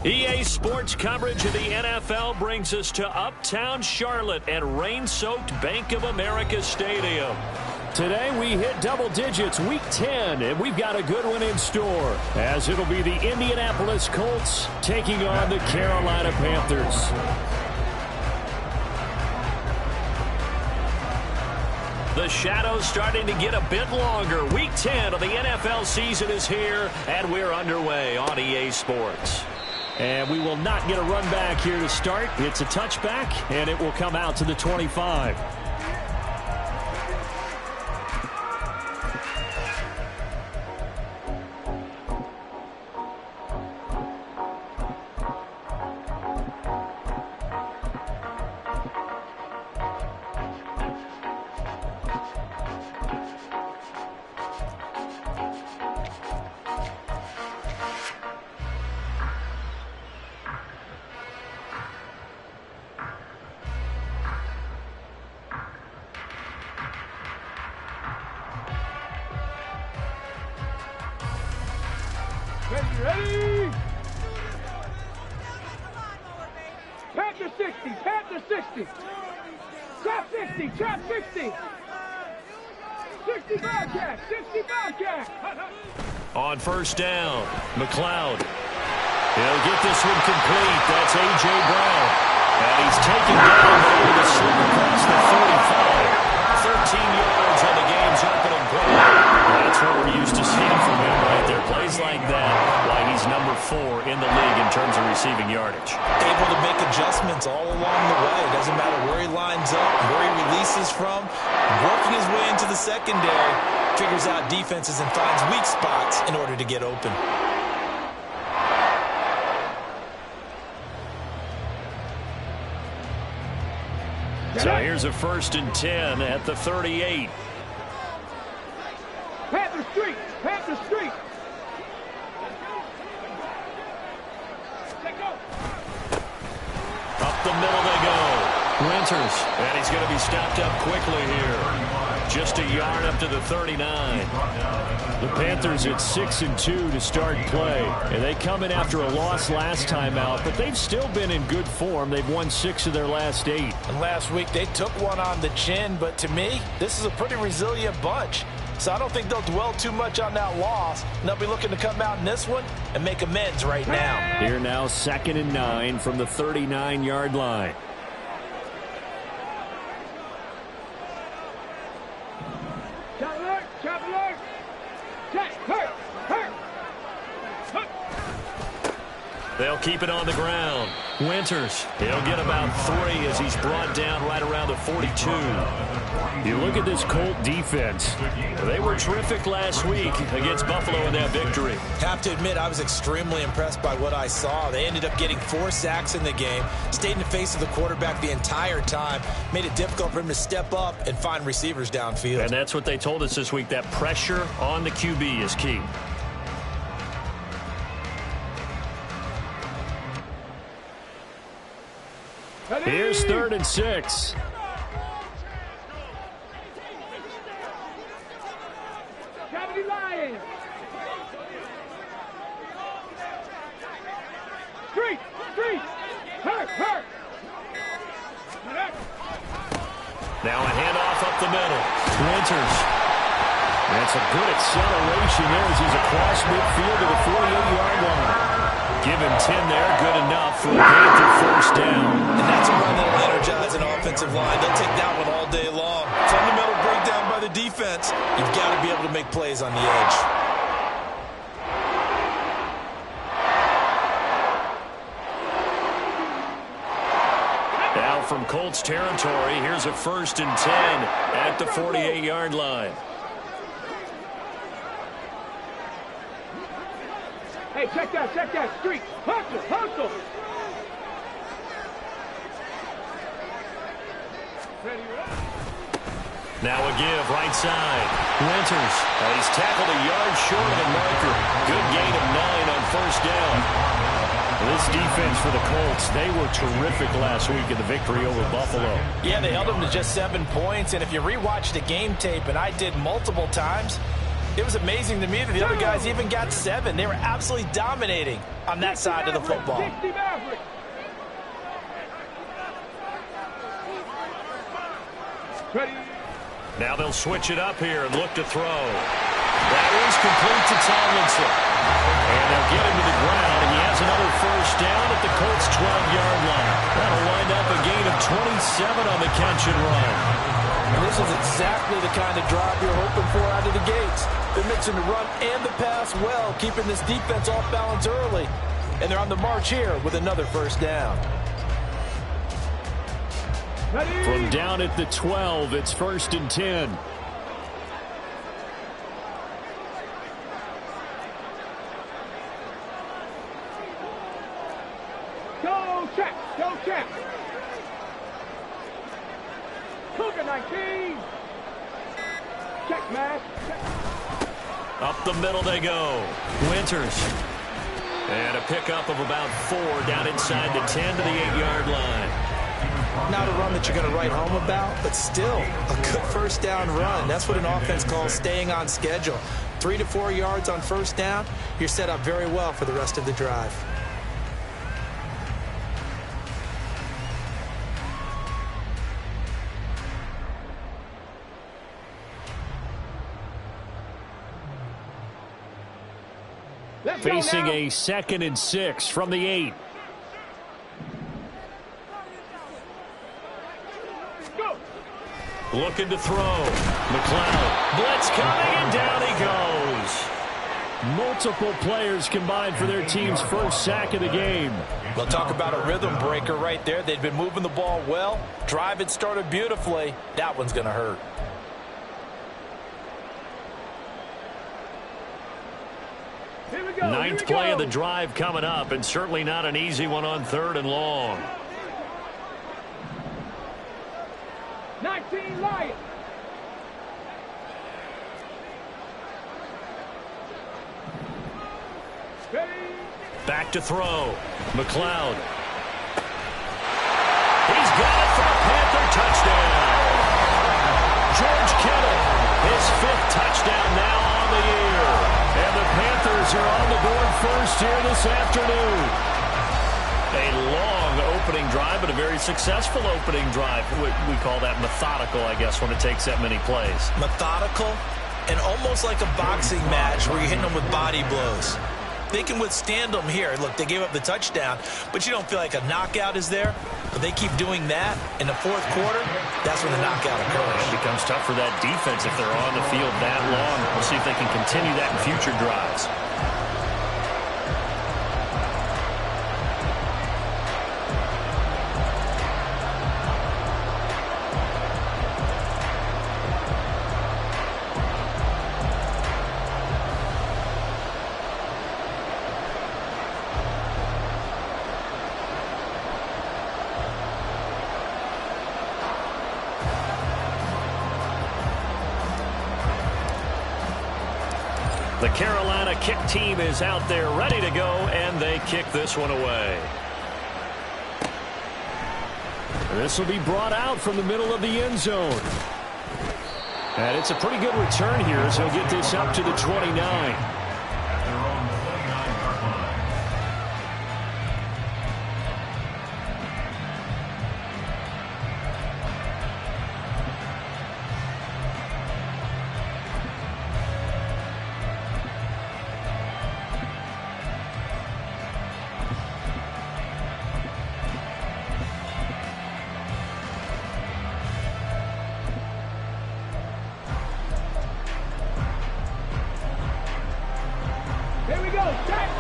EA Sports coverage of the NFL brings us to Uptown Charlotte at rain-soaked Bank of America Stadium. Today we hit double digits, Week 10, and we've got a good one in store, as it'll be the Indianapolis Colts taking on the Carolina Panthers. The shadow's starting to get a bit longer. Week 10 of the NFL season is here, and we're underway on EA Sports. And we will not get a run back here to start. It's a touchback, and it will come out to the 25. Ready? Panther 60, Panther 60. Trap 60, trap 60. 60 Bobcat, 60 Bobcat. On first down, McLeod. He'll get this one complete. That's A.J. Brown. And he's taken down with a slip across the 45. 13 yards on the game's opening play. That's what we're used to seeing from him right there. Plays like that, why he's number 4 in the league in terms of receiving yardage. Able to make adjustments all along the way. Doesn't matter where he lines up, where he releases from. Working his way into the secondary, figures out defenses and finds weak spots in order to get open. So here's a 1st and 10 at the 38. Panther Street, Panther Street. Up the middle they go. Winters, and he's going to be stopped up quickly here. Just a yard up to the 39. The Panthers at 6-2 to start play. And they come in after a loss last time out, but they've still been in good form. They've won 6 of their last 8. And last week they took one on the chin, but to me, this is a pretty resilient bunch. So I don't think they'll dwell too much on that loss. And they'll be looking to come out in this one and make amends right now. Here now, 2nd and 9 from the 39-yard line. They'll keep it on the ground. Winters, he'll get about 3 as he's brought down right around the 42. You look at this Colt defense. They were terrific last week against Buffalo in that victory. Have to admit, I was extremely impressed by what I saw. They ended up getting 4 sacks in the game, stayed in the face of the quarterback the entire time, made it difficult for him to step up and find receivers downfield. And that's what they told us this week, that pressure on the QB is key. Here's 3rd and 6. Cavity Lion. Street, street. Hurt, hurt. Now a handoff up the middle. Winters. That's a good acceleration there as he's across midfield to the 48-yard line. Give him 10 there, good enough for a Panther 1st down. And that's a run that'll energize an offensive line. They'll take that one all day long. Fundamental breakdown by the defense. You've got to be able to make plays on the edge. Now from Colts territory, here's a 1st and 10 at the 48-yard line. Hey, check that street. Hustle, hustle. Now a give, right side. Winters, he's tackled a yard short of the marker. Good gain of 9 on 1st down. This defense for the Colts, they were terrific last week in the victory over Buffalo. Yeah, they held them to just 7 points, and if you rewatch the game tape, and I did multiple times, It was amazing to me that the other guys even got 7. They were absolutely dominating on that side of the football. Ready. Now they'll switch it up here and look to throw. That is complete to Tomlinson. And they'll get him to the ground. He has another first down at the Colts' 12-yard line. That'll wind up a gain of 27 on the catch and run. And this is exactly the kind of drive you're hoping for out of the gates. They're mixing the run and the pass well, keeping this defense off balance early. And they're on the march here with another first down. Ready. From down at the 12, it's 1st and 10. Go check. Go check. Cougar 19. Check, man. Check. Up the middle they go. Winters. And a pickup of about 4 down inside the 10 to the 8-yard line. Not a run that you're going to write home about, but still a good first down run. That's what an offense calls staying on schedule. 3 to 4 yards on first down, you're set up very well for the rest of the drive. Facing a 2nd and 6 from the 8. Go. Looking to throw. McLeod. Blitz coming, and down he goes. Multiple players combined for their team's first sack of the game. We'll talk about a rhythm breaker right there. They'd been moving the ball well. Drive had started beautifully. That one's going to hurt. Here we go. Ninth play of the drive coming up, and certainly not an easy one on 3rd and long. 19 Lions. Ready. Back to throw. McLeod. He's got it for a Panther touchdown. George Kittle, his 5th touchdown now on the year. And the Panthers are on the board first here this afternoon. A long opening drive, but a very successful opening drive. We call that methodical, I guess, when it takes that many plays. Methodical and almost like a boxing match where you're hitting them with body blows. They can withstand them here. Look, they gave up the touchdown, but you don't feel like a knockout is there. But they keep doing that in the 4th quarter. That's when the knockout occurs. It becomes tough for that defense if they're on the field that long. We'll see if they can continue that in future drives. The Carolina kick team is out there ready to go, and they kick this one away. This will be brought out from the middle of the end zone. And it's a pretty good return here as he'll get this up to the 29. Here we go. Check.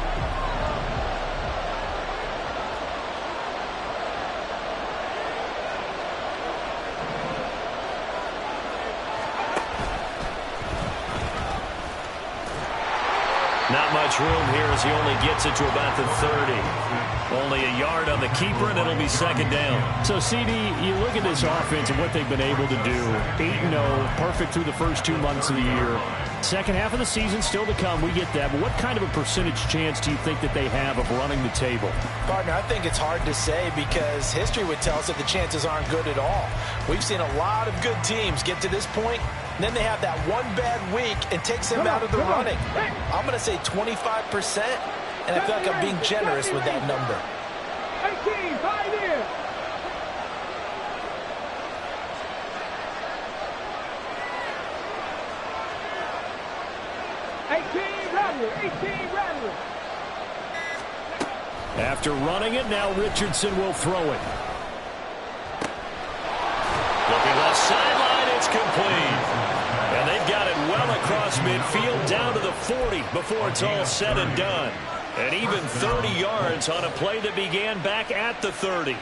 Not much room here as he only gets it to about the 30. Only a yard on the keeper, and it'll be 2nd down. So, CD, you look at this offense and what they've been able to do. 8-0, perfect through the first 2 months of the year. Second half of the season still to come. We get that. But what kind of a percentage chance do you think that they have of running the table? Partner, I think it's hard to say because history would tell us that the chances aren't good at all. We've seen a lot of good teams get to this point, and then they have that one bad week and takes them out of the running. I'm going to say 25%, and I feel like I'm being generous with that number. 18, 5 here. After running it, now Richardson will throw it. Looking left sideline, it's complete. And they've got it well across midfield down to the 40 before it's all said and done. And even 30 yards on a play that began back at the 30.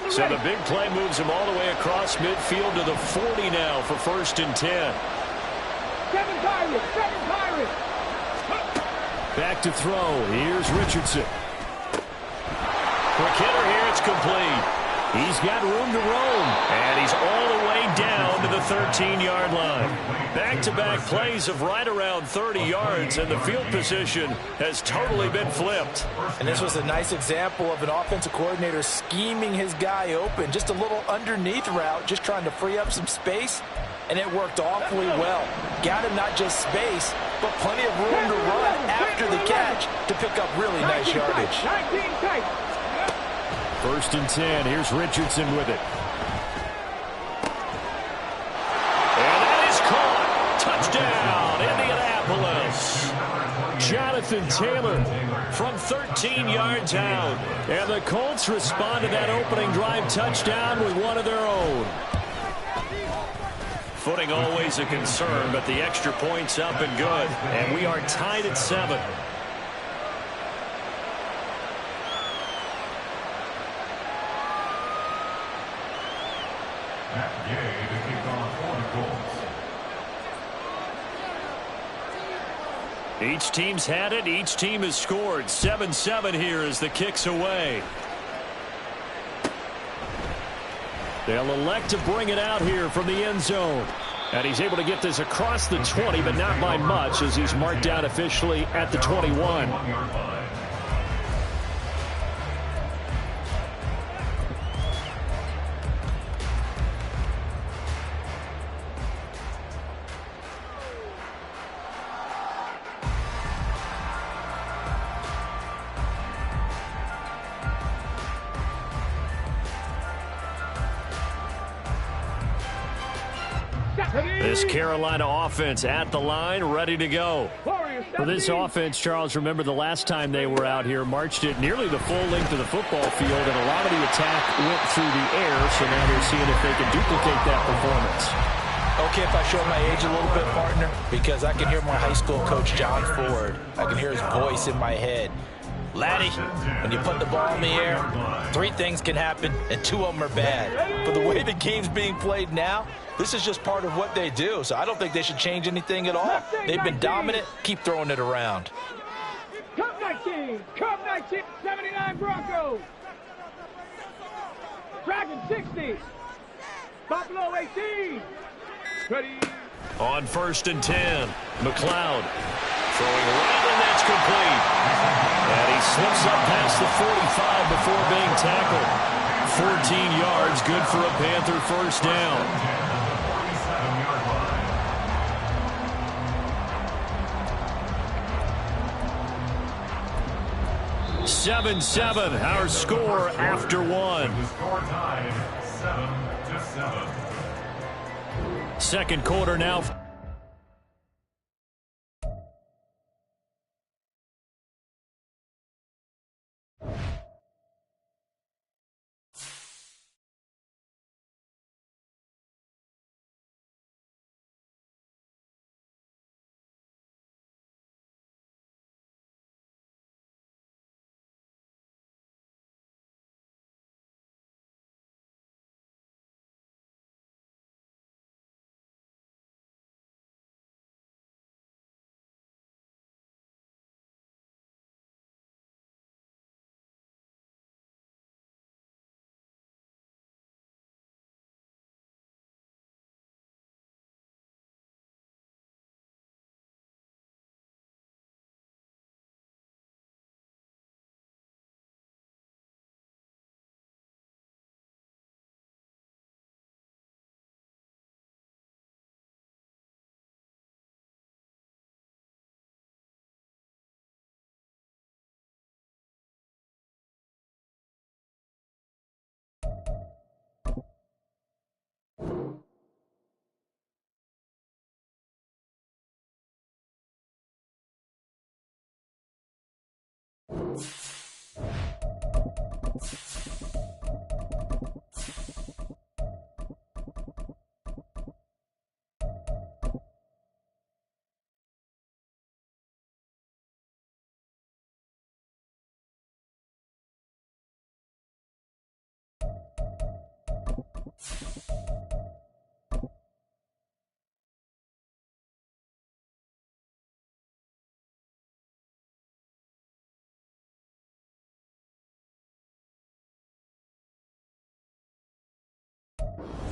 So the big play moves him all the way across midfield to the 40 now for 1st and 10. Seven Pirates. Back to throw. Here's Richardson. Quick hitter here. It's complete. He's got room to roam. And he's all the way down to the 13-yard line. Back-to-back plays of right around 30 yards, and the field position has totally been flipped. And this was a nice example of an offensive coordinator scheming his guy open. Just a little underneath route, just trying to free up some space, and it worked awfully well. Got him not just space, but plenty of room to run after the catch to pick up really nice yardage. 19 tight. 1st and 10. Here's Richardson with it. And that is caught. Touchdown, Indianapolis. Jonathan Taylor from 13 yards out. And the Colts respond to that opening drive touchdown with one of their own. Footing always a concern, but the extra point's up and good. And we are tied at 7. Each team's had it. Each team has scored. 7-7 here as the kick's away. They'll elect to bring it out here from the end zone. And he's able to get this across the 20, but not by much as he's marked down officially at the 21. This Carolina offense at the line, ready to go. For this offense, Charles, remember the last time they were out here, marched it nearly the full length of the football field, and a lot of the attack went through the air, so now they're seeing if they can duplicate that performance. Okay, if I show my age a little bit, partner, because I can hear my high school coach, John Ford. I can hear his voice in my head. Laddie, when you put the ball in the air, 3 things can happen, and 2 of them are bad. But the way the game's being played now, this is just part of what they do, so I don't think they should change anything at all. They've been dominant. Keep throwing it around. Cup 19, 79 Broncos. Dragon 60. Buffalo 18. Ready. On 1st and 10, McLeod throwing right, and that's complete. And he slips up past the 45 before being tackled. 14 yards, good for a Panther first down. 7-7, our score after 1. Second quarter now.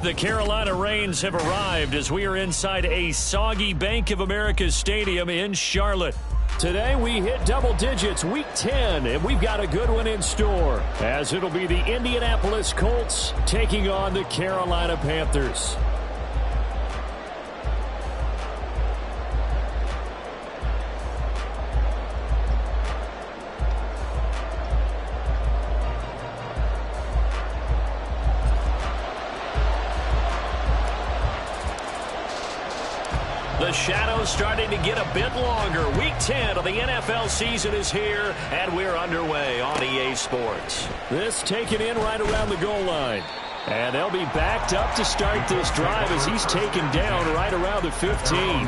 The Carolina Rains have arrived as we are inside a soggy Bank of America Stadium in Charlotte. Today we hit double digits, week 10, and we've got a good one in store, as it'll be the Indianapolis Colts taking on the Carolina Panthers. The shadow's starting to get a bit longer. Week 10 of the NFL season is here, and we're underway on EA Sports. This taken in right around the goal line. And they'll be backed up to start this drive as he's taken down right around the 15.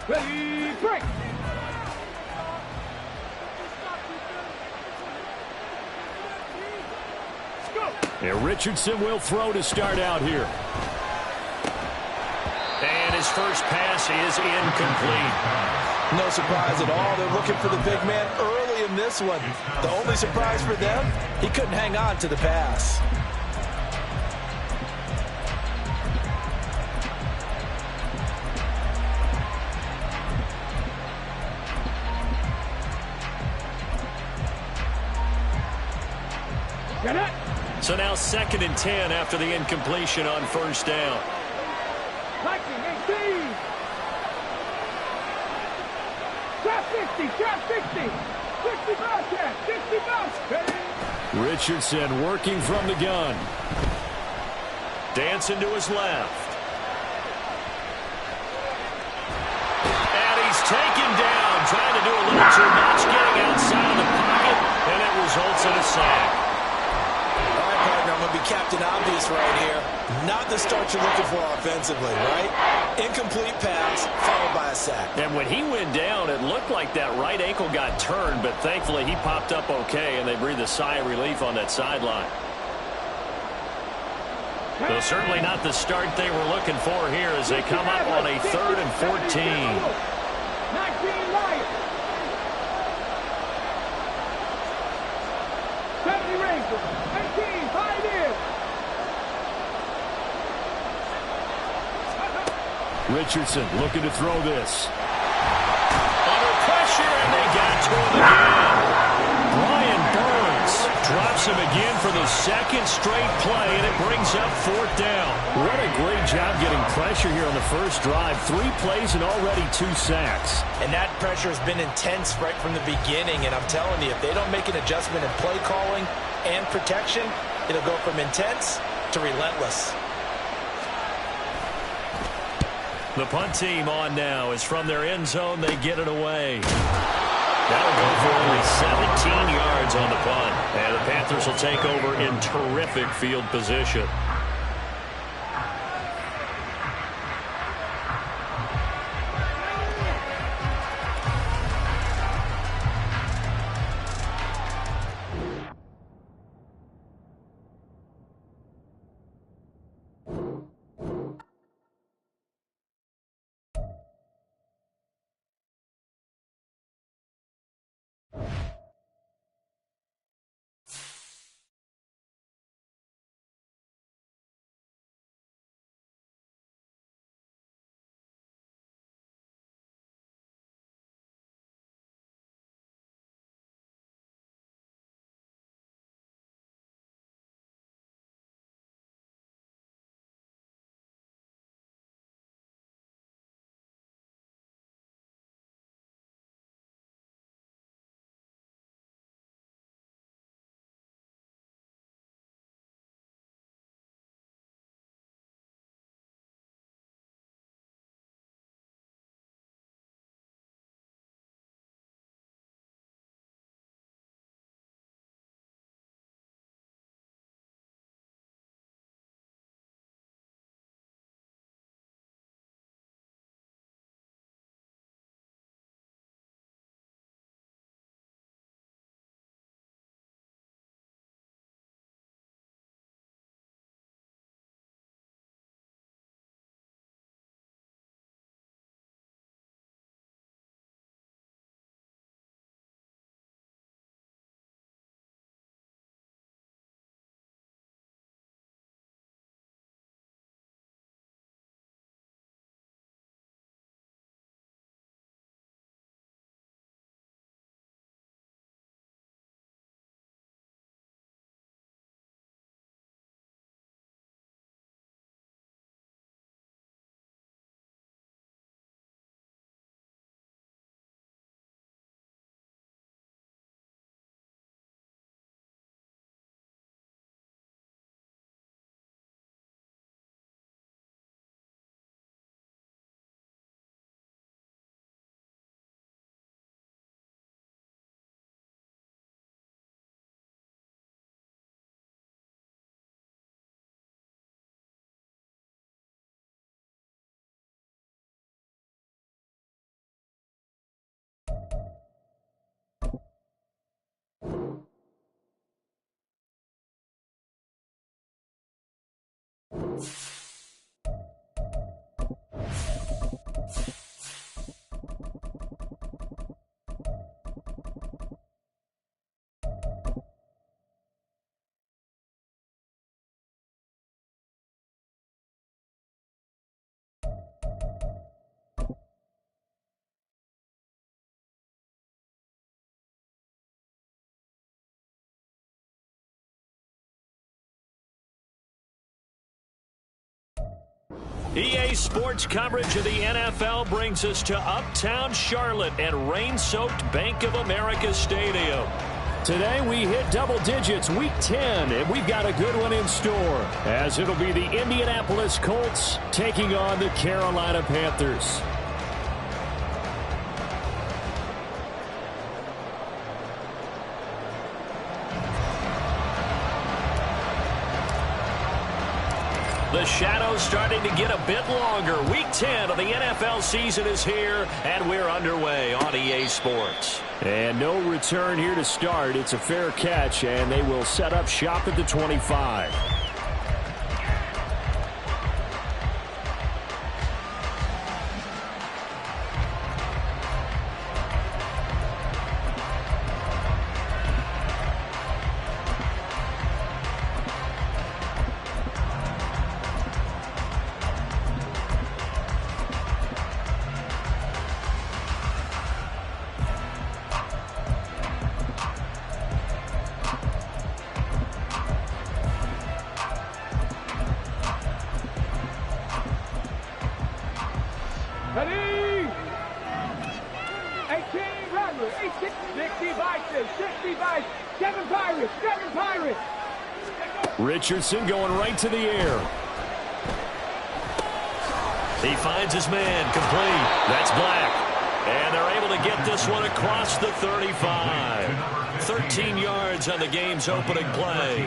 Ready, break! Go! And Richardson will throw to start out here. And his first pass is incomplete. No surprise at all. They're looking for the big man early in this one. The only surprise for them, he couldn't hang on to the pass. Get it! So now 2nd and 10 after the incompletion on first down. 19, 18! Trap 60, trap 60! 60 Bobcat, 60 Bobcat! Richardson working from the gun. Dancing to his left. And he's taken down, trying to do a little too much, getting outside of the pocket, and it results in a sack. I'm going to be Captain Obvious right here. Not the start you're looking for offensively, right? Incomplete pass, followed by a sack. And when he went down, it looked like that right ankle got turned, but thankfully he popped up okay, and they breathed a sigh of relief on that sideline. Though certainly not the start they were looking for here as they come up on a 3rd and 14. 19 Lions! 70 Rangers! 18 Pioneers! Richardson looking to throw this. Under pressure, and they got to him again. Brian Burns drops him again for the 2nd straight play, and it brings up 4th down. What a great job getting pressure here on the first drive. 3 plays and already 2 sacks. And that pressure has been intense right from the beginning, and I'm telling you, if they don't make an adjustment in play calling and protection, it'll go from intense to relentless. The punt team on now is from their end zone. They get it away. That'll go for only 17 yards on the punt. And the Panthers will take over in terrific field position. EA Sports coverage of the NFL brings us to Uptown Charlotte and rain-soaked Bank of America Stadium. Today we hit double digits, Week 10, and we've got a good one in store, as it'll be the Indianapolis Colts taking on the Carolina Panthers. The shadow's starting to get a bit longer. Week 10 of the NFL season is here, and we're underway on EA Sports. And no return here to start. It's a fair catch, and they will set up shop at the 25. Ready? 18 Rattler, 18, 60 Vices, 60 Vice, 7 Pirates, 7 Pirates. Richardson going right to the air. He finds his man, complete. That's Black. And they're able to get this one across the 35. 13 yards on the game's opening play.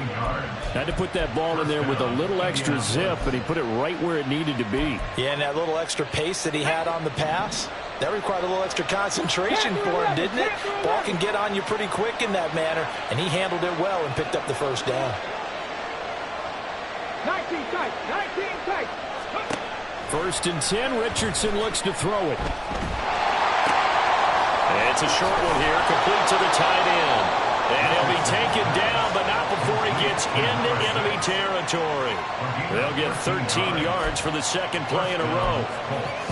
Had to put that ball in there with a little extra zip, but he put it right where it needed to be. Yeah, and that little extra pace that he had on the pass, that required a little extra concentration for him, didn't it? Ball can get on you pretty quick in that manner, and he handled it well and picked up the first down. 19 tight, 19 tight. First and 10, Richardson looks to throw it. And it's a short one here, complete to the tight end. And he'll be taken down, but not before he gets into enemy territory. They'll get 13 yards for the second play in a row.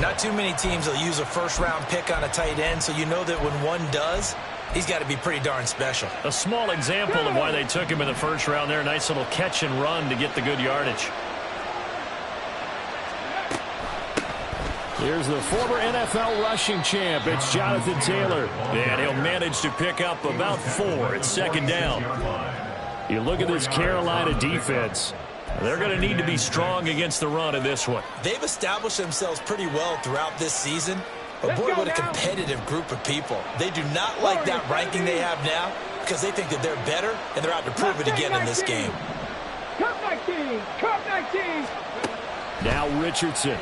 Not too many teams will use a first-round pick on a tight end, so you know that when one does, he's got to be pretty darn special. A small example of why they took him in the first round there. Nice little catch and run to get the good yardage. Here's the former NFL rushing champ. It's Jonathan Taylor. And he'll manage to pick up about 4. It's second down. You look at this Carolina defense. They're going to need to be strong against the run in this one. They've established themselves pretty well throughout this season. But boy, what a competitive group of people. They do not like that ranking they have now because they think that they're better, and they're out to prove it again in this game. Cup 19, Cup 19. Now Richardson.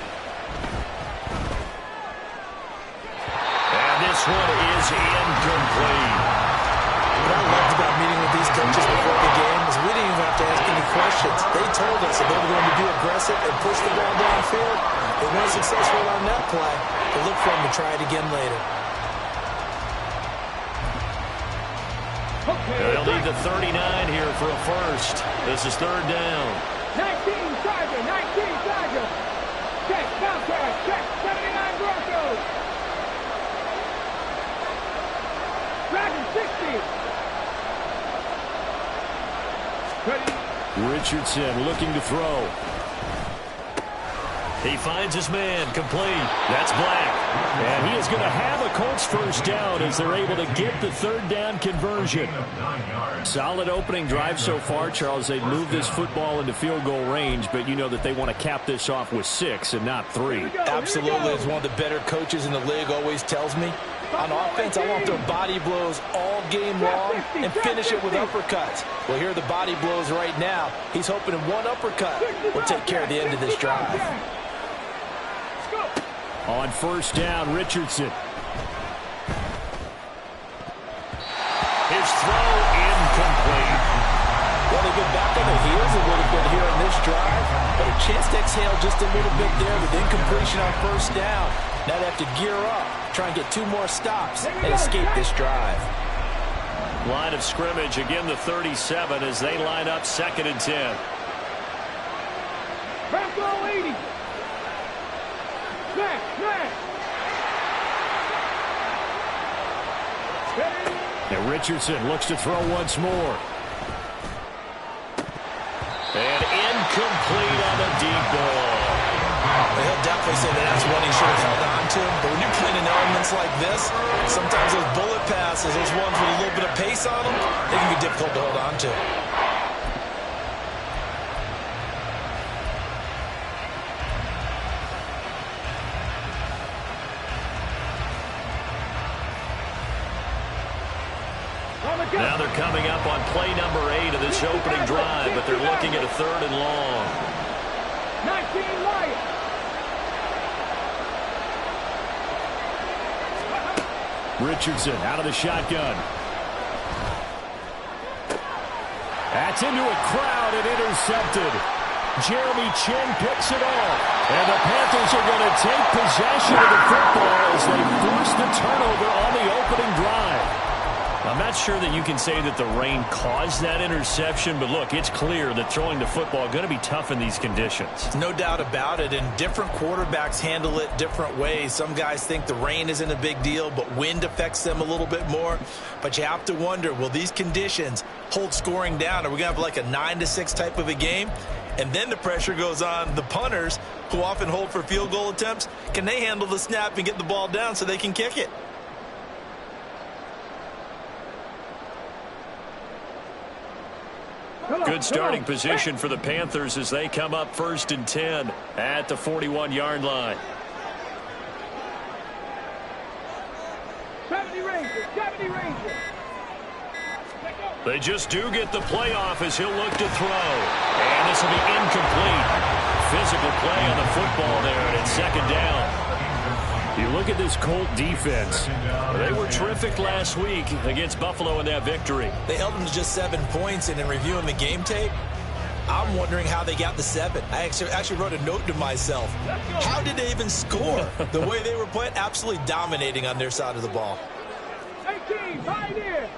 This one is incomplete. What I loved about meeting with these coaches before the game is we didn't even have to ask any questions. They told us that they were going to be aggressive and push the ball downfield. They weren't successful on that play. They look for them to try it again later. They'll need the 39 here for a first. This is third down. 19 Tiger, 19 Tiger. Check, Bobcat, check, 79 Broncos. Dragon 60. Ready? Richardson looking to throw. He finds his man, complete. That's Black. And he is going to have a Colts first down as they're able to get the third down conversion. Solid opening drive so far, Charles. They've moved this football into field goal range, but you know that they want to cap this off with 6 and not 3. Absolutely. As one of the better coaches in the league always tells me, on offense, I want their body blows all game long and finish it with uppercuts. Well, here are the body blows right now. He's hoping in one uppercut will take care of the end of this drive. On first down, Richardson. His throw incomplete. Well, they've been back on their heels a little bit here on this drive, but a chance to exhale just a little bit there with incompletion on first down. Now they have to gear up, try and get 2 more stops, and escape this drive. Line of scrimmage, again the 37 as they line up 2nd and 10. Back row 80. Smash, smash. And Richardson looks to throw once more. And incomplete on the deep ball. He'll definitely say that's one he should have held on to. But when you're playing in elements like this, sometimes those bullet passes, those ones with a little bit of pace on them, they can be difficult to hold on to. Now they're coming up on play number 8 of this opening drive, but they're looking at a 3rd and long. 19 Lions. Richardson out of the shotgun. That's into a crowd and intercepted. Jeremy Chin picks it off. And the Panthers are going to take possession of the football as they force the turnover on the opening drive. I'm not sure that you can say that the rain caused that interception, but look, it's clear that throwing the football is going to be tough in these conditions. No doubt about it, and different quarterbacks handle it different ways. Some guys think the rain isn't a big deal, but wind affects them a little bit more. But you have to wonder, will these conditions hold scoring down? Are we going to have like a 9-6 type of a game? And then the pressure goes on the punters, who often hold for field goal attempts. Can they handle the snap and get the ball down so they can kick it? Good starting position for the Panthers as they come up 1st and 10 at the 41-yard line. 70 Rangers, 70 Rangers. They just do get the playoff as he'll look to throw. And this will be incomplete. Physical play on the football there, and it's 2nd down. You look at this Colt defense. They were terrific last week against Buffalo in that victory. They held them to just 7 points, and in reviewing the game tape, I'm wondering how they got the 7. I actually wrote a note to myself. How did they even score? The way they were playing, absolutely dominating on their side of the ball. 18, Pioneer.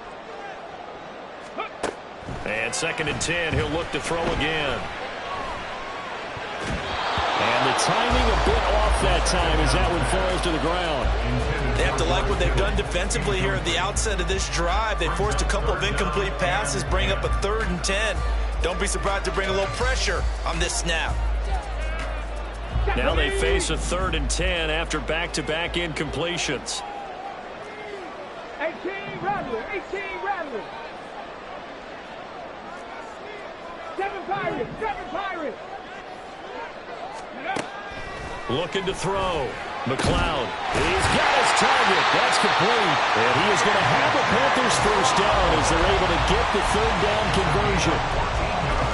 And 2nd and 10, he'll look to throw again. And the timing a bit off that time as that one falls to the ground. They have to like what they've done defensively here at the outset of this drive. They forced a couple of incomplete passes, bring up a 3rd and 10. Don't be surprised to bring a little pressure on this snap. Now they face a 3rd and 10 after back-to-back incompletions. 18 Rattler, 18 Rattler. 7 Pirates, 7 Pirates. Looking to throw. McLeod. He's got his target. That's complete. And he is going to have the Panthers 1st down as they're able to get the 3rd down conversion.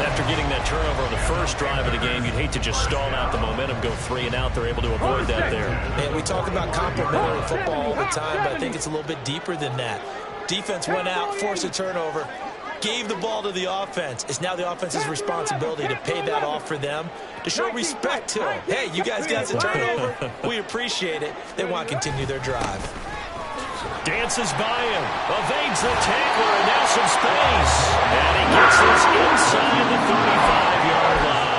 After getting that turnover on the first drive of the game, you'd hate to just stall out the momentum, go 3 and out. They're able to avoid that there. And we talk about complementary football all the time, but I think it's a little bit deeper than that. Defense went out, forced a turnover, gave the ball to the offense. It's now the offense's responsibility to pay that off for them, to show respect to them. Hey, you guys got the turnover. We appreciate it. They want to continue their drive. Dances by him, evades the tackler, and now some space. And he gets this inside the 35-yard line.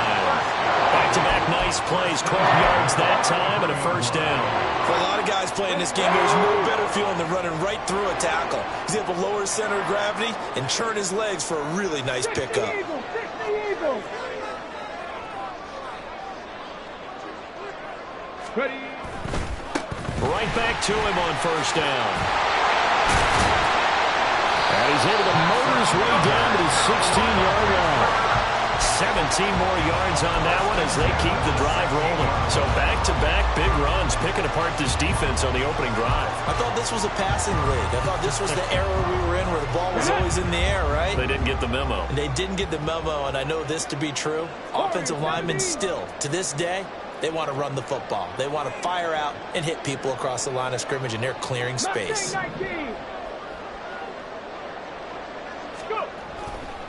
Back-to-back nice plays, 12 yards that time, and a 1st down. For a lot of guys playing this game, there's no better feeling than running right through a tackle. He's able to lower his center of gravity and churn his legs for a really nice pickup. Ready. Right back to him on 1st down. And he's able to motor his way down to the 16-yard line. 17 more yards on that one as they keep the drive rolling. So back-to-back big runs, picking apart this defense on the opening drive. I thought this was a passing league. I thought this was the era we were in where the ball was always in the air, right? They didn't get the memo. And they didn't get the memo, and I know this to be true. Offensive linemen still, to this day, they want to run the football. They want to fire out and hit people across the line of scrimmage, and they're clearing space.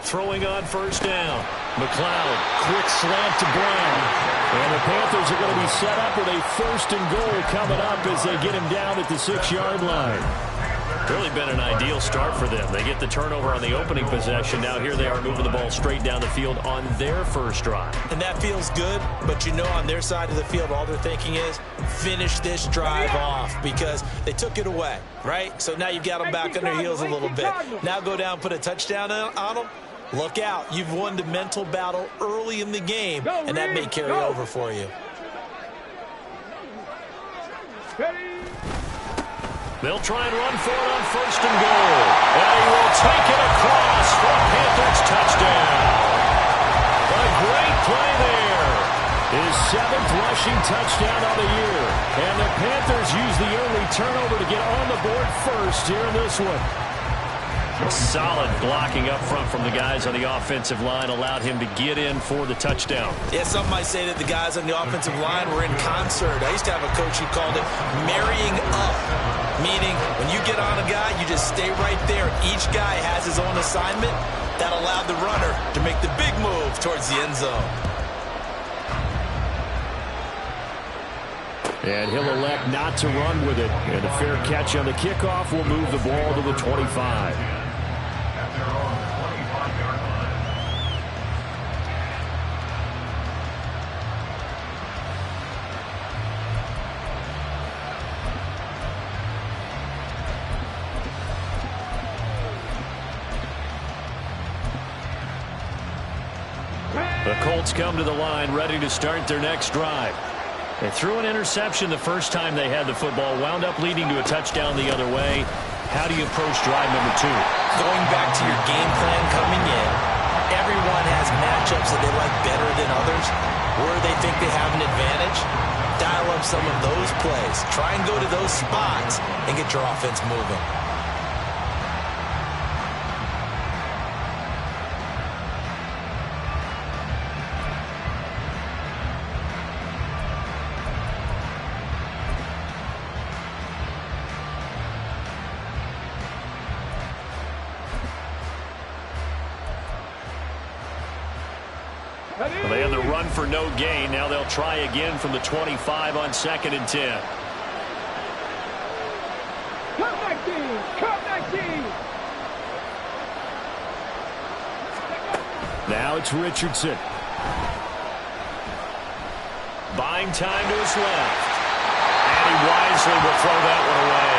throwing on first down. McLeod, quick slant to Brown. And the Panthers are going to be set up with a 1st and goal coming up as they get him down at the 6-yard line. Really been an ideal start for them. They get the turnover on the opening possession. Now here they are moving the ball straight down the field on their first drive. And that feels good, but you know on their side of the field, all they're thinking is finish this drive off because they took it away, right? So now you've got them back on their heels a little bit. Now go down, put a touchdown on them. Look out. You've won the mental battle early in the game, and that may carry over for you. They'll try and run for it on 1st and goal. And he will take it across for a Panthers touchdown. A great play there. His 7th rushing touchdown of the year. And the Panthers use the early turnover to get on the board first here in this one. Solid blocking up front from the guys on the offensive line allowed him to get in for the touchdown. Yeah, some might say that the guys on the offensive line were in concert. I used to have a coach who called it marrying up, meaning when you get on a guy, you just stay right there. Each guy has his own assignment. That allowed the runner to make the big move towards the end zone. And he'll elect not to run with it. And a fair catch on the kickoff will move the ball to the 25. The Colts come to the line ready to start their next drive. They threw an interception the first time they had the football, wound up leading to a touchdown the other way. How do you approach drive number 2? Going back to your game plan coming in, everyone has matchups that they like better than others, where they think they have an advantage. Dial up some of those plays. Try and go to those spots and get your offense moving. Well, they had the run for no gain. Now they'll try again from the 25 on 2nd and 10. Come 19! Come 19! Now it's Richardson. Buying time to his left. And he wisely will throw that one away.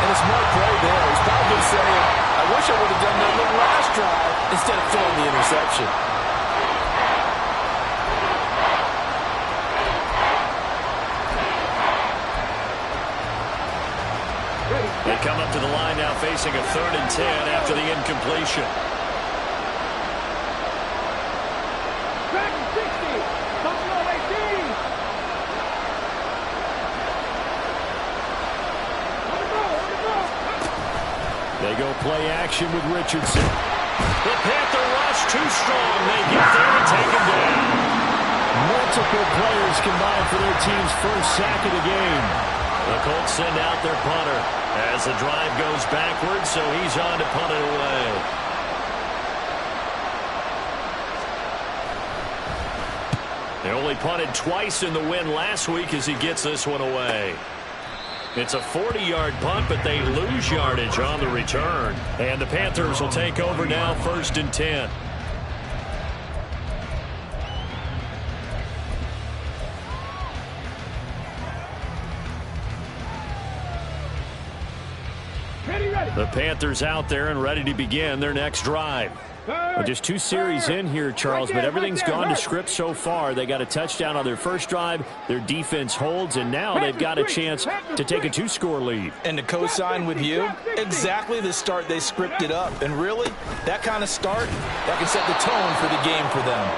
And a smart play there. He's probably saying, I wish I would have done that little last drive instead of throwing the interception. They come up to the line now facing a 3rd and 10 after the incompletion. Back 60! Buffalo 18! On the ball! They go play action with Richardson. The Panther rush too strong. They get there and take him down. Multiple players combined for their team's first sack of the game. The Colts send out their punter as the drive goes backwards, so he's on to punt it away. They only punted twice in the win last week as he gets this one away. It's a 40-yard punt, but they lose yardage on the return. And the Panthers will take over now, 1st and 10. The Panthers out there and ready to begin their next drive. Well, just 2 series in here, Charles, but everything's gone to script so far. They got a touchdown on their first drive. Their defense holds, and now they've got a chance to take a 2-score lead. And to co-sign with you, exactly the start they scripted up. And really, that kind of start, that can set the tone for the game for them.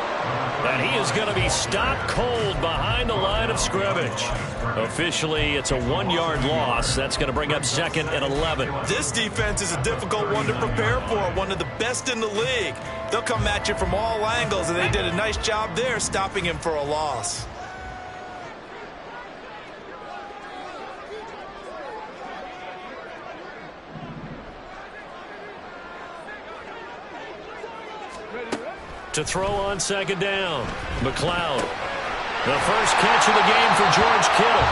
And he is going to be stopped cold behind the line of scrimmage. Officially, it's a 1-yard loss. That's going to bring up 2nd and 11. This defense is a difficult one to prepare for, one of the best in the league. They'll come at you from all angles, and they did a nice job there stopping him for a loss. To throw on second down, McLeod. The first catch of the game for George Kittle.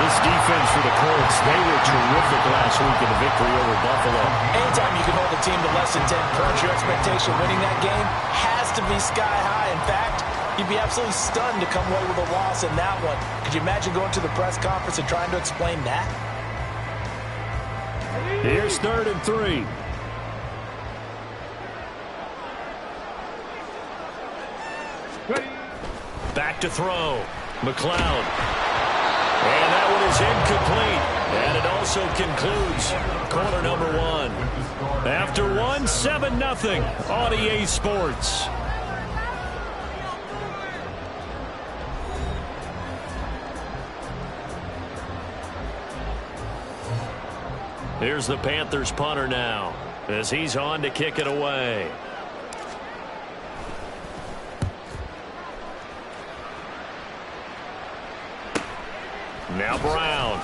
This defense for the Colts, they were terrific last week in the victory over Buffalo. Anytime you can hold a team to less than 10 points, your expectation of winning that game has to be sky high. In fact, you'd be absolutely stunned to come away with a loss in that one. Could you imagine going to the press conference and trying to explain that? Here's 3rd and 3. Back to throw. McLeod. And that one is incomplete. And it also concludes quarter number 1. After one, 7-0 on EA Sports. Here's the Panthers punter now as he's on to kick it away. Now Brown.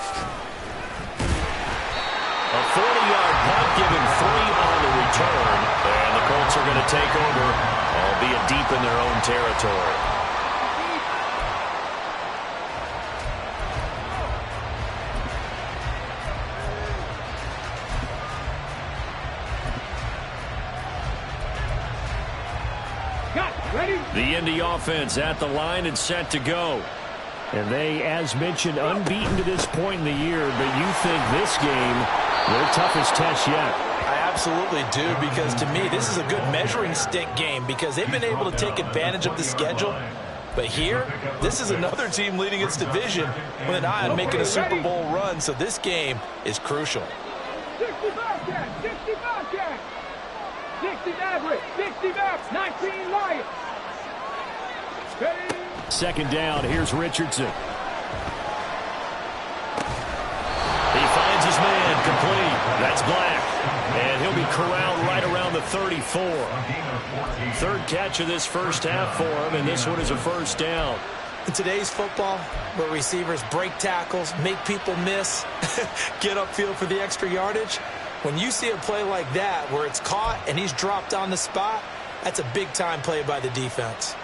A 40-yard punt, giving 3 on the return. And the Colts are going to take over, albeit deep in their own territory. The Indy offense at the line and set to go. And they, as mentioned, unbeaten to this point in the year, but you think this game, their toughest test yet. I absolutely do, because to me, this is a good measuring stick game because they've been able to take advantage of the schedule. But here, this is another team leading its division with an eye on making a Super Bowl run, so this game is crucial. 65 catch, 65 catch. 60 average, 60 max, 19 Lions. Ready? Second down, here's Richardson. He finds his man, complete. That's Black. And he'll be corralled right around the 34. 3rd catch of this first half for him, and this one is a first down. In today's football, where receivers break tackles, make people miss, get upfield for the extra yardage, when you see a play like that where it's caught and he's dropped on the spot, that's a big-time play by the defense.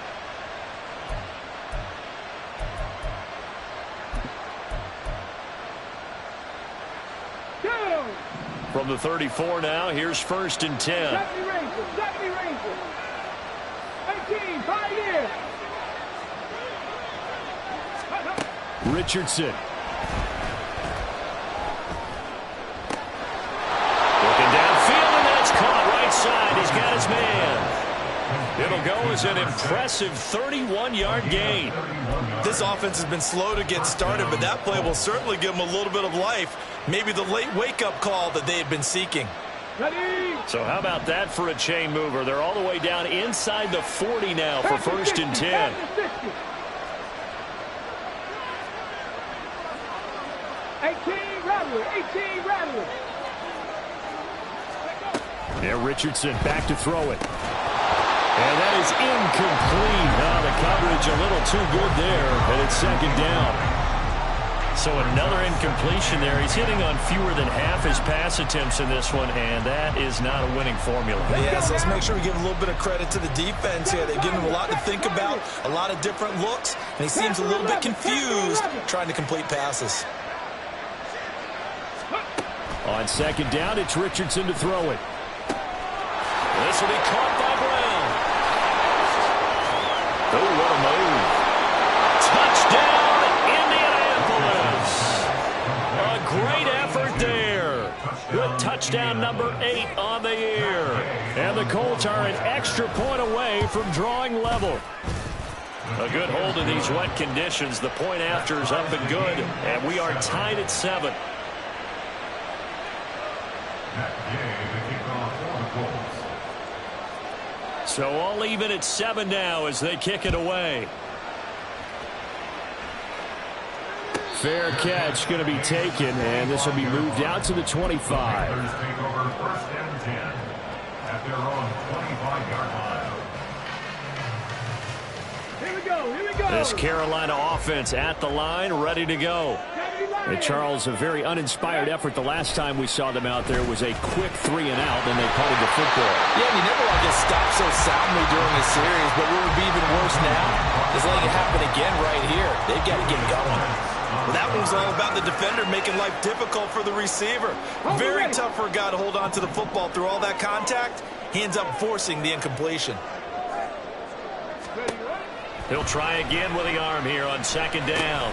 From the 34 now, here's 1st and 10. 70 Rangers, 18, 5 years. Richardson. Looking downfield, and that's caught right side. He's got his man. It'll go as an impressive 31-yard gain. This offense has been slow to get started, but that play will certainly give them a little bit of life. Maybe the late wake-up call that they had been seeking. Ready? So how about that for a chain mover? They're all the way down inside the 40 now for 1st and 10. 18 Rattler. Yeah, Richardson back to throw it. And that is incomplete. The coverage a little too good there, and it's 2nd down. So another incompletion there. He's hitting on fewer than half his pass attempts in this one, and that is not a winning formula. Yeah, so let's make sure we give a little bit of credit to the defense here. They've given him a lot to think about, a lot of different looks, and he seems a little bit confused trying to complete passes. On 2nd down, it's Richardson to throw it. This will be caught by Brown. Oh, what a move. Touchdown, Indianapolis. A great effort there. Good touchdown number 8 on the year. And the Colts are an extra point away from drawing level. A good hold in these wet conditions. The point after is up and good. And we are tied at 7. So all even at 7 now as they kick it away. Fair catch going to be taken, and this will be moved out to the 25. Here we go. This Carolina offense at the line, ready to go. And Charles, a very uninspired effort the last time we saw them out there was a quick 3 and out, then they punted the football. Yeah, you never want to get stopped so soundly during a series, but what would be even worse now is letting it happen again right here. They've got to get going. Well, that one's all about the defender making life difficult for the receiver. Very tough for a guy to hold on to the football through all that contact. He ends up forcing the incompletion. He'll try again with the arm here on 2nd down.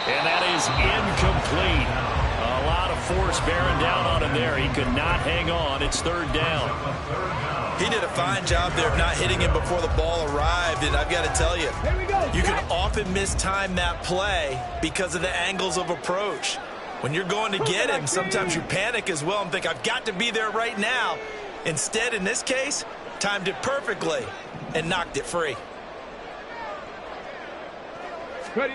And that is incomplete. A lot of force bearing down on him there. He could not hang on. It's 3rd down. He did a fine job there of not hitting him before the ball arrived, and I've got to tell you, you can often mistime that play because of the angles of approach. When you're going to get him, sometimes you panic as well and think, I've got to be there right now. Instead, in this case, timed it perfectly and knocked it free. Ready.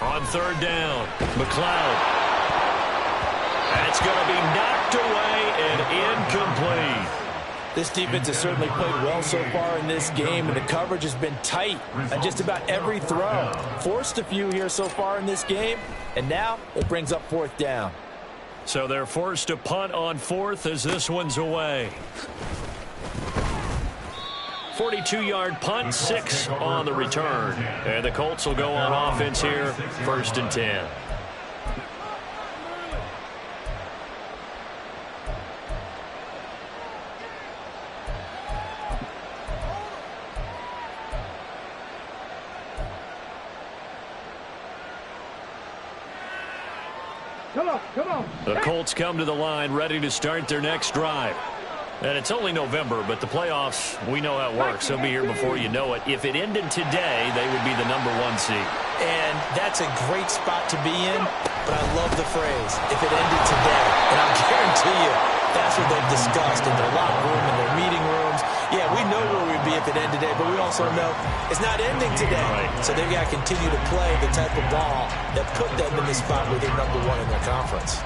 On 3rd down, McLeod. That's going to be knocked away and incomplete. This defense has certainly played well so far in this game, and the coverage has been tight on just about every throw. Forced a few here so far in this game, and now it brings up 4th down. So they're forced to punt on 4th as this one's away. 42-yard punt, 6 on the return. And the Colts will go on offense here, 1st and 10. Come on. The Colts come to the line ready to start their next drive. And it's only November, but the playoffs, we know how it works. They'll be here before you know it. If it ended today, they would be the #1 seed. And that's a great spot to be in, but I love the phrase, if it ended today. And I'll guarantee you, that's what they've discussed in their locker room, in their meeting rooms. Yeah, we know where we'd be if it ended today, but we also know it's not ending today. Right. So they've got to continue to play the type of ball that put them in the spot where they're #1 in their conference.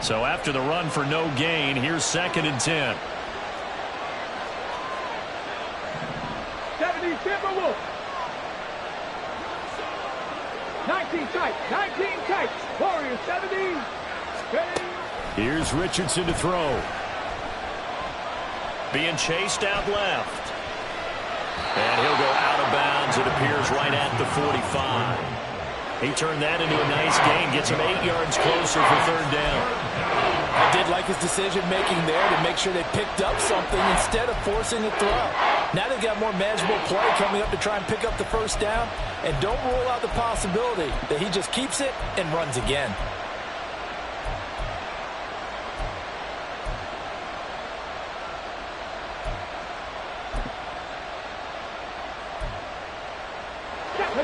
So after the run for no gain, here's 2nd and 10. 70 Timberwolves. 19 tight. 19 tight. Warriors 70. Ready. Here's Richardson to throw. Being chased out left. And he'll go out of bounds, it appears, right at the 45. He turned that into a nice gain, gets him 8 yards closer for 3rd down. I did like his decision-making there to make sure they picked up something instead of forcing a throw. Now they've got more manageable play coming up to try and pick up the 1st down, and don't rule out the possibility that he just keeps it and runs again.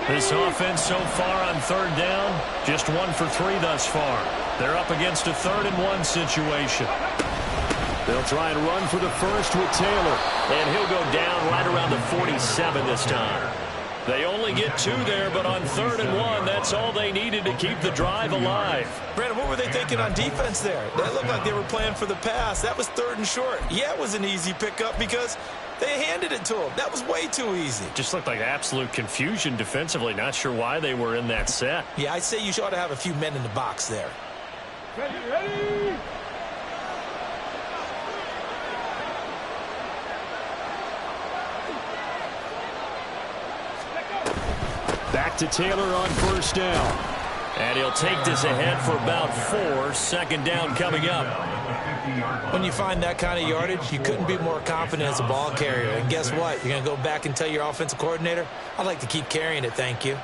This offense so far on 3rd down, just 1 for 3 thus far. They're up against a 3rd and 1 situation. They'll try and run for the first with Taylor, and he'll go down right around the 47 this time. They only get 2 there, but on 3rd and 1, that's all they needed to keep the drive alive. Brandon, what were they thinking on defense there? That looked like they were playing for the pass. That was 3rd and short. Yeah, it was an easy pickup because they handed it to him. That was way too easy. Just looked like absolute confusion defensively. Not sure why they were in that set. Yeah, I'd say you ought to have a few men in the box there. Ready. Back to Taylor on 1st down. And he'll take this ahead for about 4. 2nd down coming up. When you find that kind of yardage, you couldn't be more confident as a ball carrier. And guess what? You're going to go back and tell your offensive coordinator, I'd like to keep carrying it, thank you.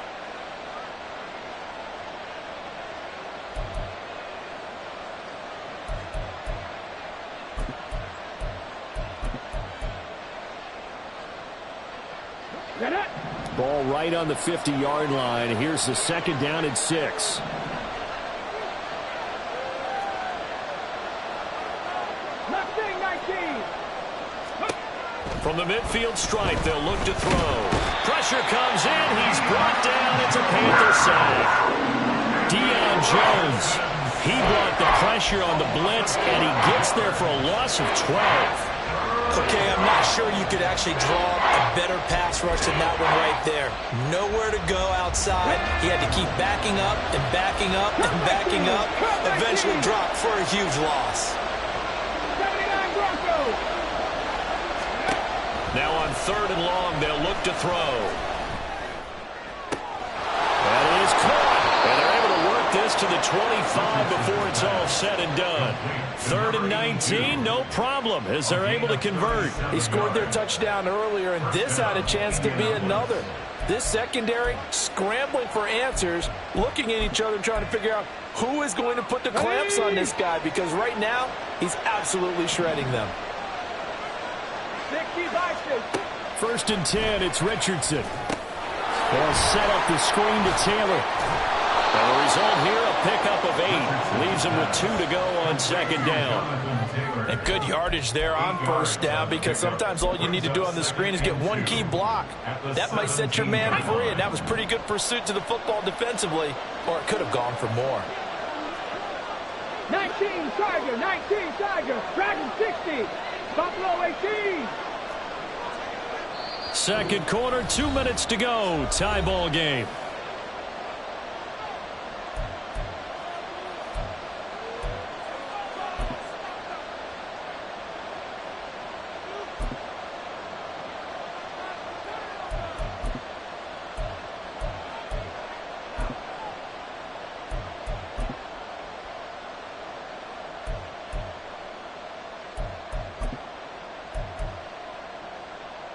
Ball right on the 50-yard line. Here's the 2nd down and 6. From the midfield stripe, they'll look to throw. Pressure comes in. He's brought down. It's a Panther sack. Dion Jones. He brought the pressure on the blitz, and he gets there for a loss of 12. Okay, I'm not sure you could actually draw up a better pass rush than that one right there. Nowhere to go outside. He had to keep backing up and backing up and backing up. Eventually dropped for a huge loss. 79 Broncos. Now on 3rd and long, they'll look to throw. That is caught. And they're able to work this to the 25 before it's all said and done. 3rd and 19, no problem, as they're able to convert. He scored their touchdown earlier, and this had a chance to be another. This secondary scrambling for answers, looking at each other, trying to figure out who is going to put the clamps on this guy, because right now he's absolutely shredding them. 1st and 10, it's Richardson. They'll set up the screen to Taylor. And the result here, a pickup of 8. Leaves him with 2 to go on 2nd down. And good yardage there on 1st down, because sometimes all you need to do on the screen is get one key block. That might set your man free, and that was pretty good pursuit to the football defensively, or it could have gone for more. 19 Tiger, 19 Tiger, Dragon 60, Buffalo 18. 2nd quarter, 2 minutes to go. Tie ball game.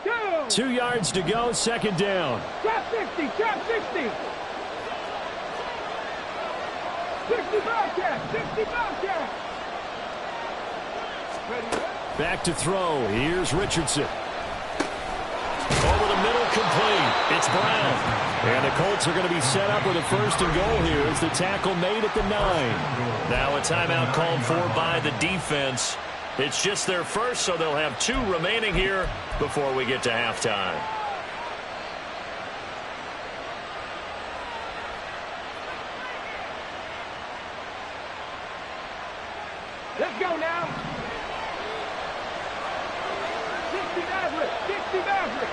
Go! 2 yards to go, 2nd down. Trap 60, trap 60. 60 Bobcat, 60 Bobcat. Back to throw. Here's Richardson. Over the middle, complete. It's Brown. And the Colts are going to be set up with a 1st and goal here as the tackle made at the 9. Now a timeout called for by the defense. It's just their first, so they'll have 2 remaining here before we get to halftime. Let's go now. 60 Maverick, 60 Maverick.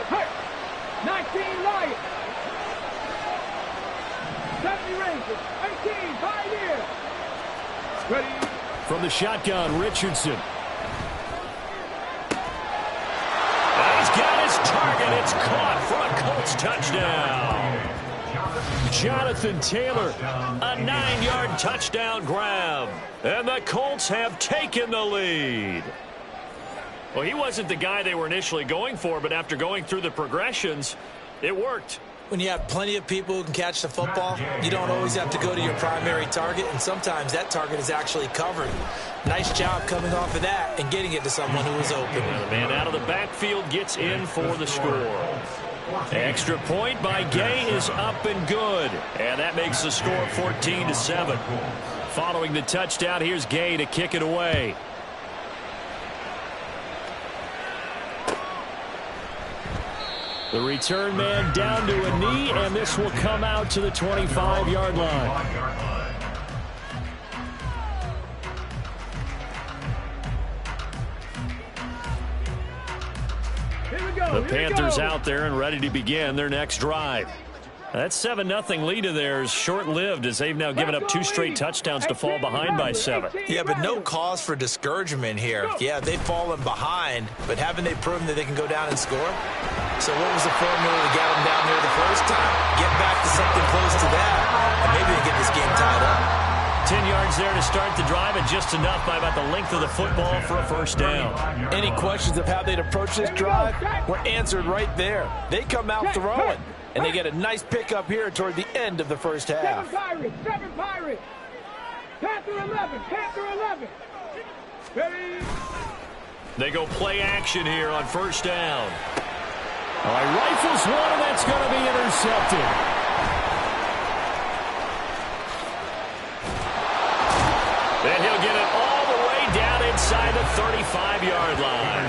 Hey, 19 Lions. 70 Rangers, 18 Pioneers. Ready. From the shotgun, Richardson. He's got his target. It's caught for a Colts touchdown. Jonathan Taylor, a 9-yard touchdown grab. And the Colts have taken the lead. Well, he wasn't the guy they were initially going for, but after going through the progressions, it worked. When you have plenty of people who can catch the football, you don't always have to go to your primary target, and sometimes that target is actually covered. Nice job coming off of that and getting it to someone who was open. And the man out of the backfield gets in for the score. Extra point by Gay is up and good. And that makes the score 14-7. Following the touchdown, here's Gay to kick it away. The return man down to a knee, and this will come out to the 25-yard line. The Panthers out there and ready to begin their next drive. That 7-0 lead of theirs short-lived as they've now given up 2 straight touchdowns to fall behind by 7. Yeah, but no cause for discouragement here. Yeah, they've fallen behind, but haven't they proven that they can go down and score? So what was the formula to get them down there the first time? Get back to something close to that, and maybe they get this game tied up. 10 yards there to start the drive, and just enough by about the length of the football for a 1st down. Any questions of how they'd approach this drive were answered right there. They come out throwing, and they get a nice pickup here toward the end of the first half. 7 Pirates. Panther 11, Panther 11. Ready. They go play action here on 1st down. All right, rifles one, and that's going to be intercepted. And he'll get it all the way down inside the 35-yard line.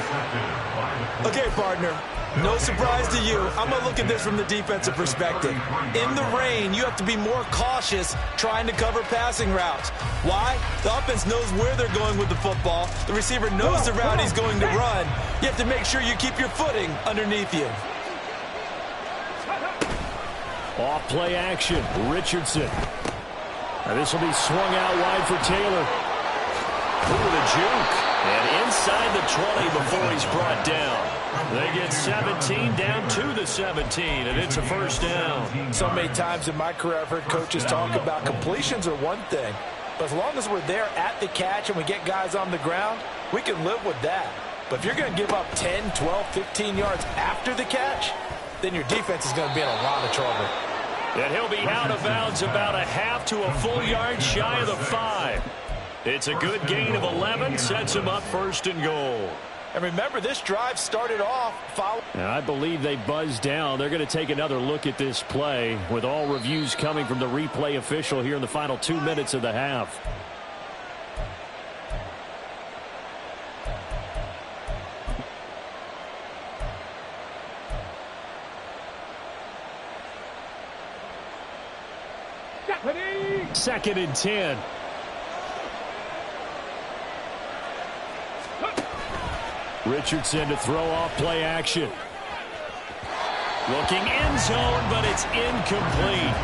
Okay, Okay, partner. No surprise to you. I'm going to look at this from the defensive perspective. In the rain, you have to be more cautious trying to cover passing routes. Why? The offense knows where they're going with the football. The receiver knows the route he's going to run. You have to make sure you keep your footing underneath you. Off play action, Richardson. Now this will be swung out wide for Taylor. Ooh, the juke. And inside the 20 before he's brought down. They get 17 down to the 17, and it's a first down. So many times in my career I've heard coaches talk about completions are one thing, but as long as we're there at the catch and we get guys on the ground, we can live with that. But if you're going to give up 10, 12, 15 yards after the catch, then your defense is going to be in a lot of trouble. And he'll be out of bounds about a half to a full yard shy of the 5. It's a good gain of 11, sets him up first and goal. And remember, this drive started off foul. I believe they buzzed down. They're going to take another look at this play with all reviews coming from the replay official here in the final 2 minutes of the half. Second and 10. Richardson to throw off play action. Looking end zone, but it's incomplete.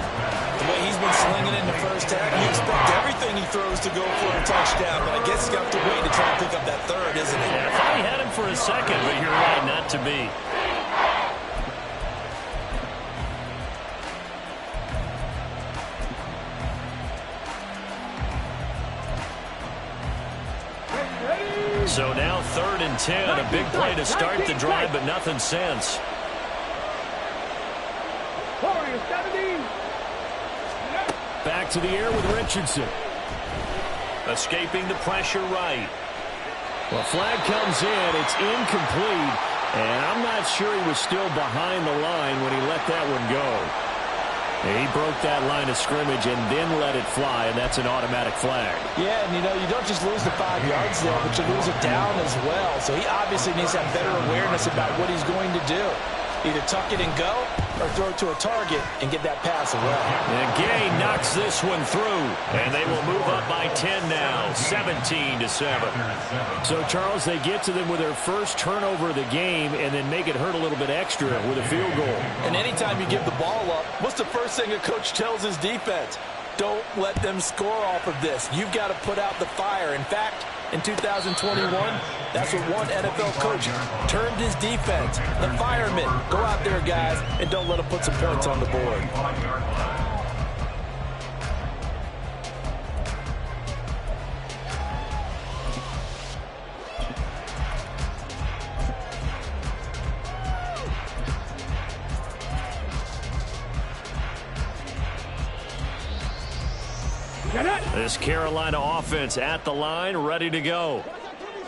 The way he's been slinging it in the first half, you expect everything he throws to go for a touchdown, but I guess he's got to wait to try and pick up that third, isn't he? Yeah, I thought he had him for a second, but you're right, not to be. So now 3rd and 10, a big play to start the drive, but nothing since. Back to the air with Richardson. Escaping the pressure right. Well, flag comes in. It's incomplete. And I'm not sure he was still behind the line when he let that one go. He broke that line of scrimmage and then let it fly, and that's an automatic flag. Yeah, and you don't just lose the 5 yards there, but you lose it down as well. So he obviously needs to have better awareness about what he's going to do. Either tuck it and go or throw it to a target and get that pass away. And Gay knocks this one through, and they will move up by 10 now, 17-7. So, Charles, they get to them with their first turnover of the game and then make it hurt a little bit extra with a field goal. And anytime you give the ball up, what's the first thing a coach tells his defense? Don't let them score off of this. You've got to put out the fire. In fact, in 2021, that's what one NFL coach termed his defense. The firemen. Go out there, guys, and don't let them put some points on the board. This Carolina offense at the line, ready to go.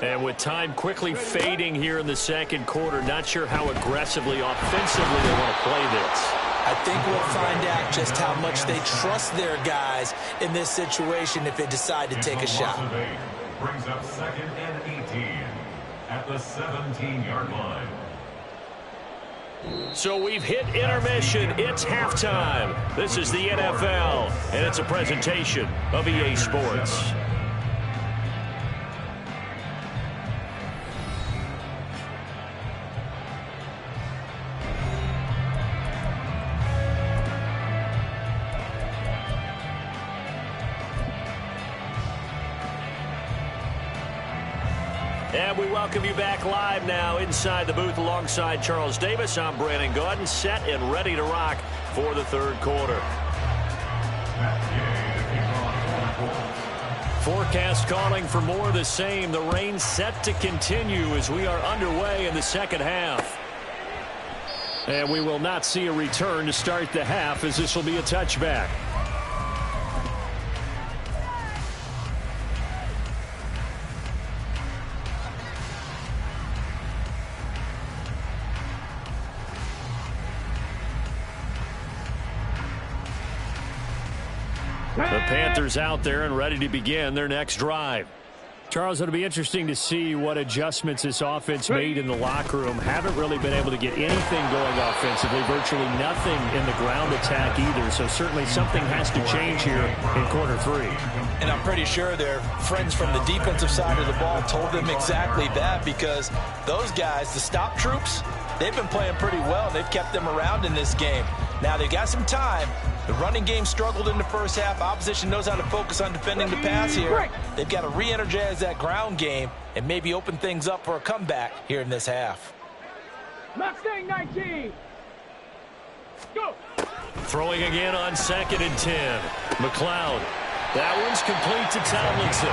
And with time quickly fading here in the second quarter, not sure how aggressively, offensively they want to play this. I think we'll find out just how much they trust their guys in this situation if they decide to take a shot. Brings up 2nd and 18 at the 17-yard line. So we've hit intermission. It's halftime. This is the NFL, and it's a presentation of EA Sports. And we welcome you back live now inside the booth alongside Charles Davis. I'm Brandon Gaudin, set and ready to rock for the third quarter. Forecast calling for more of the same. The rain set to continue as we are underway in the second half. And we will not see a return to start the half as this will be a touchback. The Panthers out there and ready to begin their next drive. Charles, it'll be interesting to see what adjustments this offense made in the locker room. Haven't really been able to get anything going offensively, virtually nothing in the ground attack either. So certainly something has to change here in quarter three. And I'm pretty sure their friends from the defensive side of the ball told them exactly that, because those guys, the stop troops, they've been playing pretty well. They've kept them around in this game. Now they've got some time. The running game struggled in the first half. Opposition knows how to focus on defending the pass here. They've got to re-energize that ground game and maybe open things up for a comeback here in this half. Mustang 19. Go. Throwing again on 2nd and 10. McLeod. That one's complete to Tomlinson.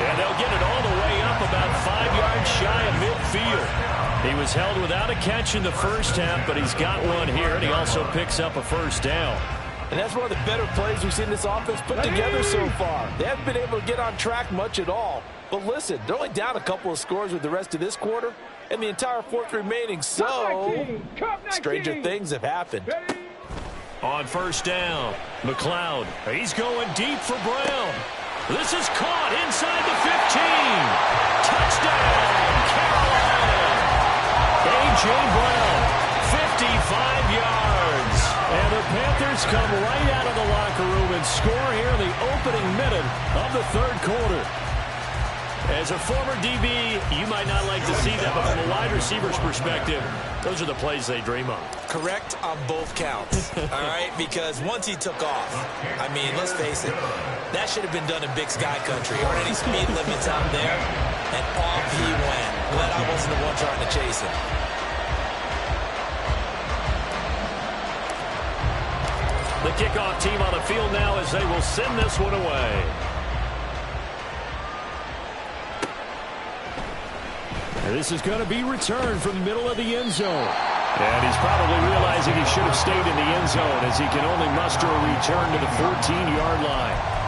And they'll get it all the way up about 5 yards shy of midfield. He was held without a catch in the first half, but he's got one here, and he also picks up a first down. And that's one of the better plays we've seen this offense put together so far. They haven't been able to get on track much at all. But listen, they're only down a couple of scores with the rest of this quarter and the entire fourth remaining. So, stranger things have happened. On first down, McLeod. He's going deep for Brown. This is caught inside the 15. Touchdown, Carolina. A.J. Brown, 55 yards. And the Panthers come right out of the locker room and score here in the opening minute of the third quarter. As a former DB, you might not like to see that, but from a wide receiver's perspective, those are the plays they dream of. Correct on both counts, all right? Because once he took off, I mean, let's face it, that should have been done in Big Sky Country. Aren't any speed limits out there? And off he went. Glad I wasn't the one trying to chase him. The kickoff team on the field now as they will send this one away. And this is going to be returned from the middle of the end zone. And he's probably realizing he should have stayed in the end zone as he can only muster a return to the 14-yard line.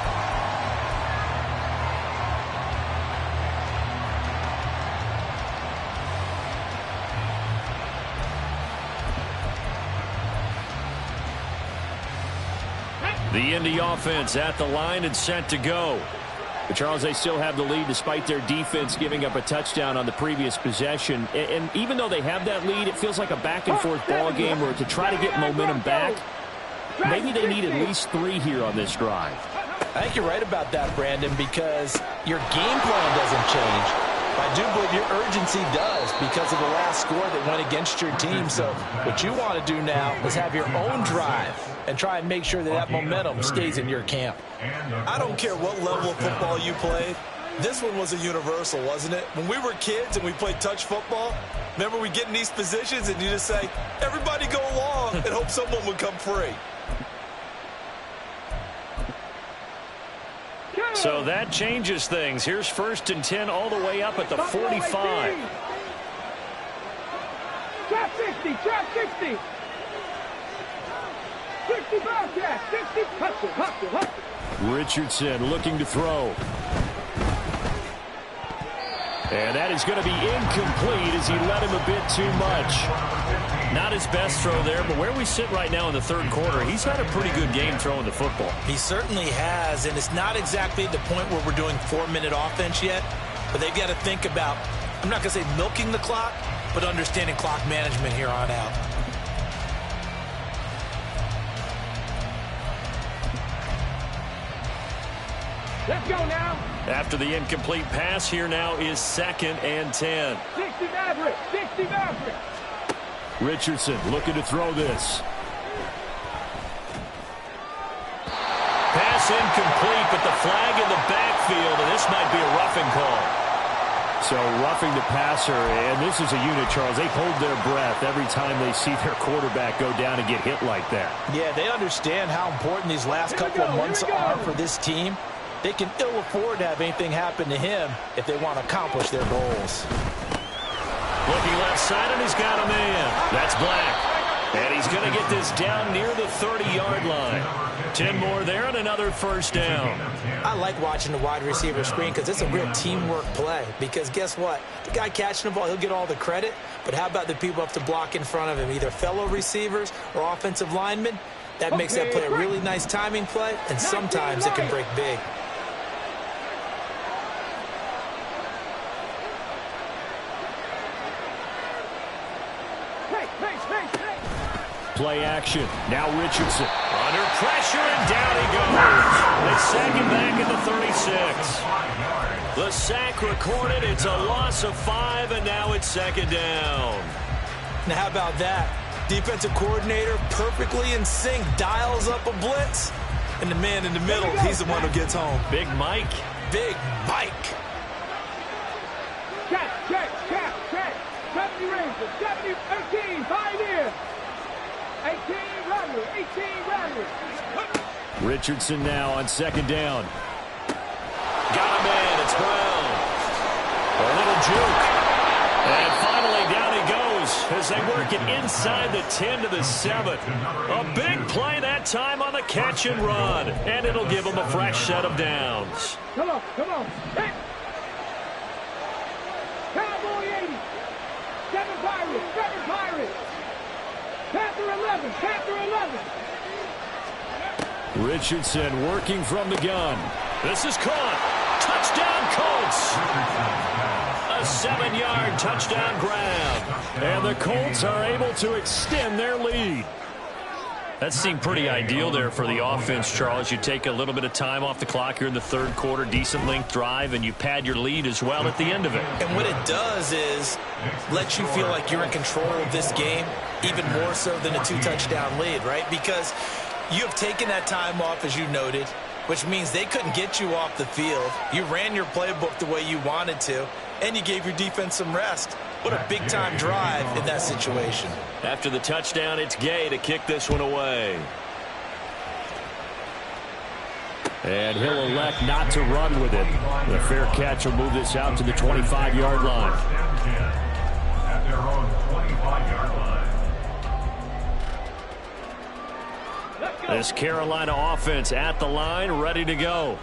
The Indy offense at the line and set to go. But Charles, they still have the lead despite their defense giving up a touchdown on the previous possession. And even though they have that lead, it feels like a back-and-forth ball game where to try to get momentum back, maybe they need at least 3 here on this drive. I think you're right about that, Brandon, because your game plan doesn't change. I do believe your urgency does because of the last score that went against your team. So what you want to do now is have your own drive and try and make sure that that momentum stays in your camp. I don't care what level of football you played. This one was a universal, wasn't it? When we were kids and we played touch football, remember we get in these positions and you just say, everybody go along and hope someone would come free. So that changes things. Here's 1st and 10 all the way up at the 45. Trap 60, trap 60. 65 catch, 60. Hustle. Richardson looking to throw. And that is going to be incomplete as he led him a bit too much. Not his best throw there, but where we sit right now in the third quarter, he's had a pretty good game throwing the football. He certainly has, and it's not exactly the point where we're doing 4-minute offense yet, but they've got to think about, I'm not going to say milking the clock, but understanding clock management here on out. Let's go now. After the incomplete pass, here now is 2nd and 10. 60 Maverick, 60 Maverick. Richardson looking to throw this. Pass incomplete, but the flag in the backfield, and this might be a roughing call. So roughing the passer, and this is a unit, Charles. They hold their breath every time they see their quarterback go down and get hit like that. Yeah, they understand how important these last couple of months are for this team. They can ill afford to have anything happen to him if they want to accomplish their goals. Looking left side, and he's got a man. That's Black. And he's going to get this down near the 30-yard line. 10 more there and another first down. I like watching the wide receiver screen because it's a real teamwork play. Because guess what? The guy catching the ball, he'll get all the credit. But how about the people up to block in front of him, either fellow receivers or offensive linemen? That makes that play a really nice timing play, and sometimes it can break big. play action. Now Richardson. Under pressure, and down he goes. They sack him back at the 36. The sack recorded. It's a loss of 5, and now it's second down. Now, how about that? Defensive coordinator perfectly in sync, dials up a blitz, and the man in the middle, he's the one who gets home. Big Mike. Big Mike. Check. 70 Rangers, 70, 18, Pioneer. 18 Rattler, 18 Rattler. Richardson now on second down. Got a man, it's Brown. A little juke. And finally down he goes as they work it inside the 10 to the 7. A big play that time on the catch and run. And it'll give them a fresh set of downs. Come on. Hit. Cowboy 80. 7 Pirates. Panther 11. Richardson working from the gun. This is caught. Touchdown Colts. A 7-yard touchdown grab. And the Colts are able to extend their lead. That seemed pretty ideal there for the offense, Charles. You take a little bit of time off the clock here in the third quarter, decent length drive, and you pad your lead as well at the end of it. And what it does is let you feel like you're in control of this game, even more so than a 2-touchdown lead, right? Because you have taken that time off, as you noted, which means they couldn't get you off the field. You ran your playbook the way you wanted to, and you gave your defense some rest. What a big-time drive in that situation. After the touchdown, it's Gay to kick this one away. And he'll elect not to run with it. The fair catch will move this out to the 25-yard line. At their own 25-yard line. This Carolina offense at the line, ready to go.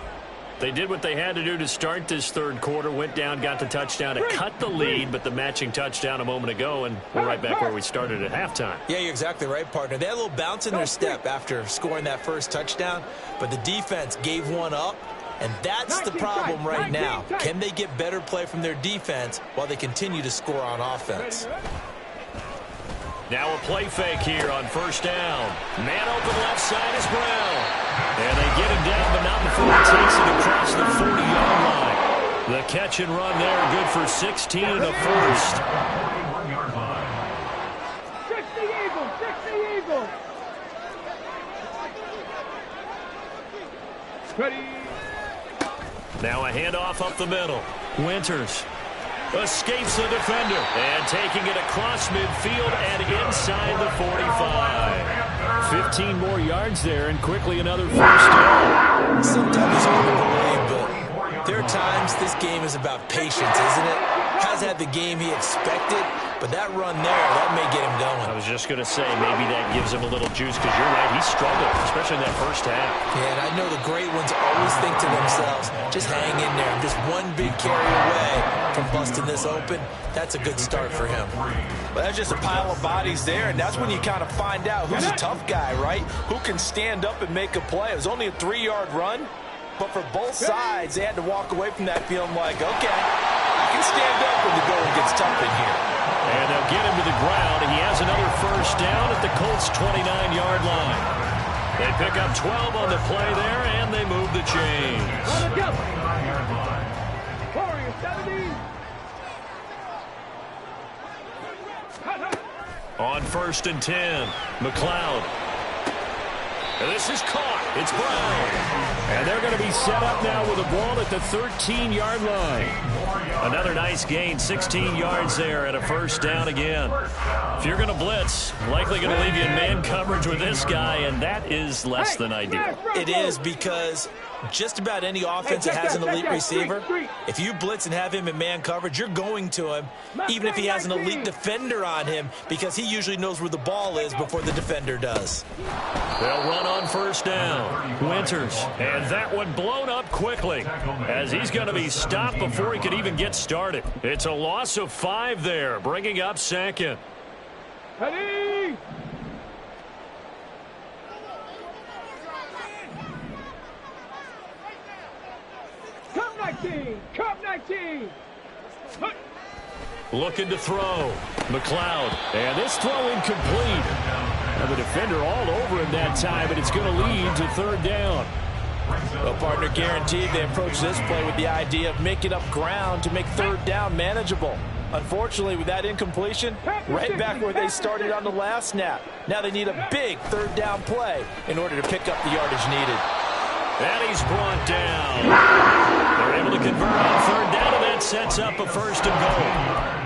They did what they had to do to start this third quarter, went down, got the touchdown to cut the lead, but the matching touchdown a moment ago, and we're right back where we started at halftime. Yeah, you're exactly right, partner. They had a little bounce in their step after scoring that first touchdown, but the defense gave one up, and that's the problem right now. Can they get better play from their defense while they continue to score on offense? Now a play fake here on first down. Man open left side is Brown. And they get him down, but not before he takes it across the 40-yard line. The catch and run there, good for 16 and a first. 41-yard line. 60 Eagles. Ready. Now a handoff up the middle. Winters escapes the defender. And taking it across midfield and inside the 45. 15 more yards there, and quickly another first down. Sometimes it's hard to believe, but there are times this game is about patience, isn't it? Has had the game he expected, but that run there, that may get him going. I was just going to say, maybe that gives him a little juice, because you're right, he struggled, especially in that first half. Yeah, and I know the great ones always think to themselves, just hang in there. Just one big carry away from busting this open. That's a good start for him. Well, that's just a pile of bodies there, and that's when you kind of find out who's a tough guy, right? Who can stand up and make a play. It was only a 3-yard run, but for both sides, they had to walk away from that feeling like, okay, I can stand up when the going gets tough in here. And they'll get him to the ground. He has another first down at the Colts' 29-yard line. They pick up 12 on the play there, and they move the chains. Warriors 70. On first and 10, McLeod. And this is caught. It's Brown. And they're going to be set up now with a ball at the 13-yard line. Another nice gain, 16 yards there and a first down again. If you're going to blitz, likely going to leave you in man coverage with this guy, and that is less than ideal. It is, because just about any offense that has an elite receiver, if you blitz and have him in man coverage, you're going to him, even if he has an elite defender on him, because he usually knows where the ball is before the defender does. They'll run on first down. Winters, and that one blown up quickly as he's going to be stopped before he could even get started. It's a loss of 5 there, bringing up second. Ready. Cup 19. Looking to throw. McLeod. And this throw incomplete. And the defender all over him that time, and it's going to lead to third down. Well, partner, guaranteed they approach this play with the idea of making up ground to make third down manageable. Unfortunately, with that incompletion, right back where they started on the last snap. Now they need a big third down play in order to pick up the yardage needed. And he's brought down. They're able to convert on third down, and that sets up a first and goal.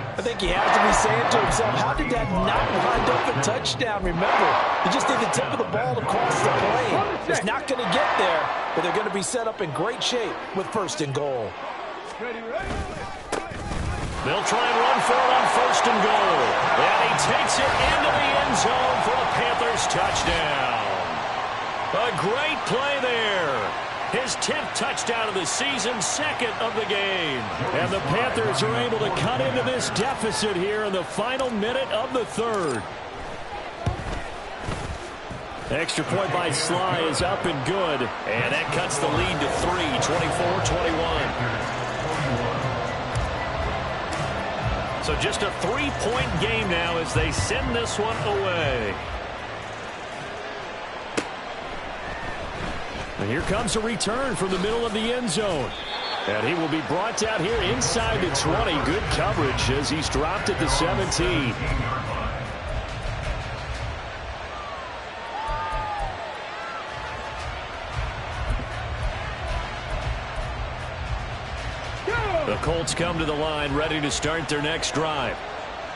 I think he has to be saying to himself, how did that not wind up a touchdown? Remember, you just need the tip of the ball to cross the plane. It's not going to get there, but they're going to be set up in great shape with first and goal. They'll try and run for it on first and goal. And he takes it into the end zone for a Panthers touchdown. A great play there. His 10th touchdown of the season, second of the game. And the Panthers are able to cut into this deficit here in the final minute of the third. Extra point by Sly is up and good. And that cuts the lead to 3, 24-21. So just a 3-point game now as they send this one away. And here comes a return from the middle of the end zone. And he will be brought out here inside the 20. Good coverage as he's dropped at the 17. The Colts come to the line ready to start their next drive.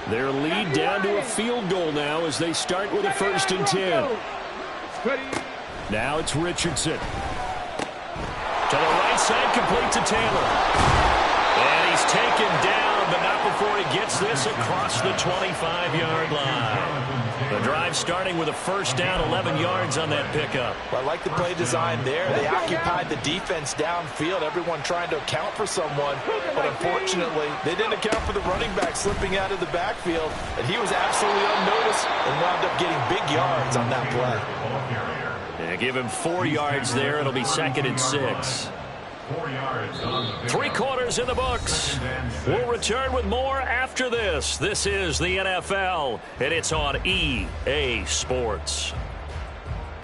Their lead down to a field goal now as they start with a 1st and 10. Now it's Richardson. To the right side, complete to Taylor. And he's taken down, but not before he gets this across the 25-yard line. The drive starting with a first down, 11 yards on that pickup. Well, I like the play design there. They occupied the defense downfield, everyone trying to account for someone. But unfortunately, they didn't account for the running back slipping out of the backfield. And he was absolutely unnoticed and wound up getting big yards on that play. Yeah, give him 4 yards there. It'll be 2nd and 6. 3 quarters in the books. We'll return with more after this. This is the NFL, and it's on EA Sports.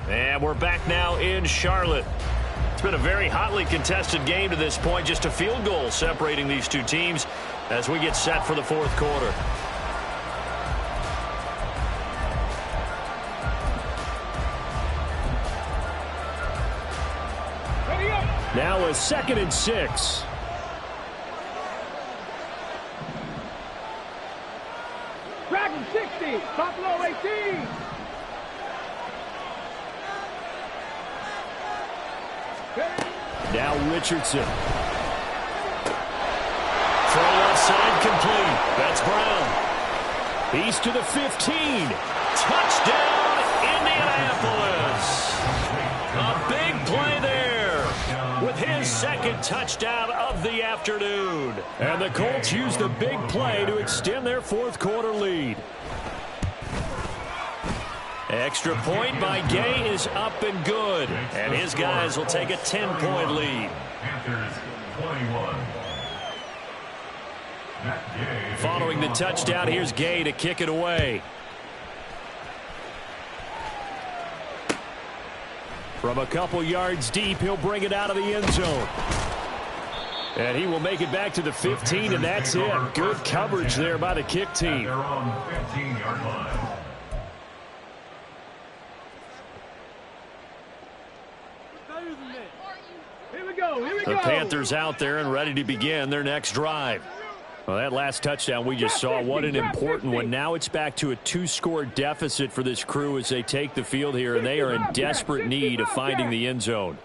And we're back now in Charlotte. It's been a very hotly contested game to this point. Just a field goal separating these two teams as we get set for the 4th quarter. Now a 2nd and 6. Dragon 60, Buffalo 18. Now Richardson. Throw left side complete. That's Brown. He's to the 15. Touchdown, Indianapolis. A big play there with his 2nd touchdown of the afternoon. And the Colts use the big play to extend their 4th quarter lead. Extra point by Gay is up and good. And his guys will take a 10-point lead. Following the touchdown, here's Gay to kick it away. From a couple yards deep, he'll bring it out of the end zone. And he will make it back to the 15, and that's it. Good coverage there by the kick team. They're on the 15-yard line. Here we go. The Panthers out there and ready to begin their next drive. Well, that last touchdown we just saw, what an important one. Now it's back to a 2-score deficit for this crew as they take the field here, and they are in desperate need of finding the end zone.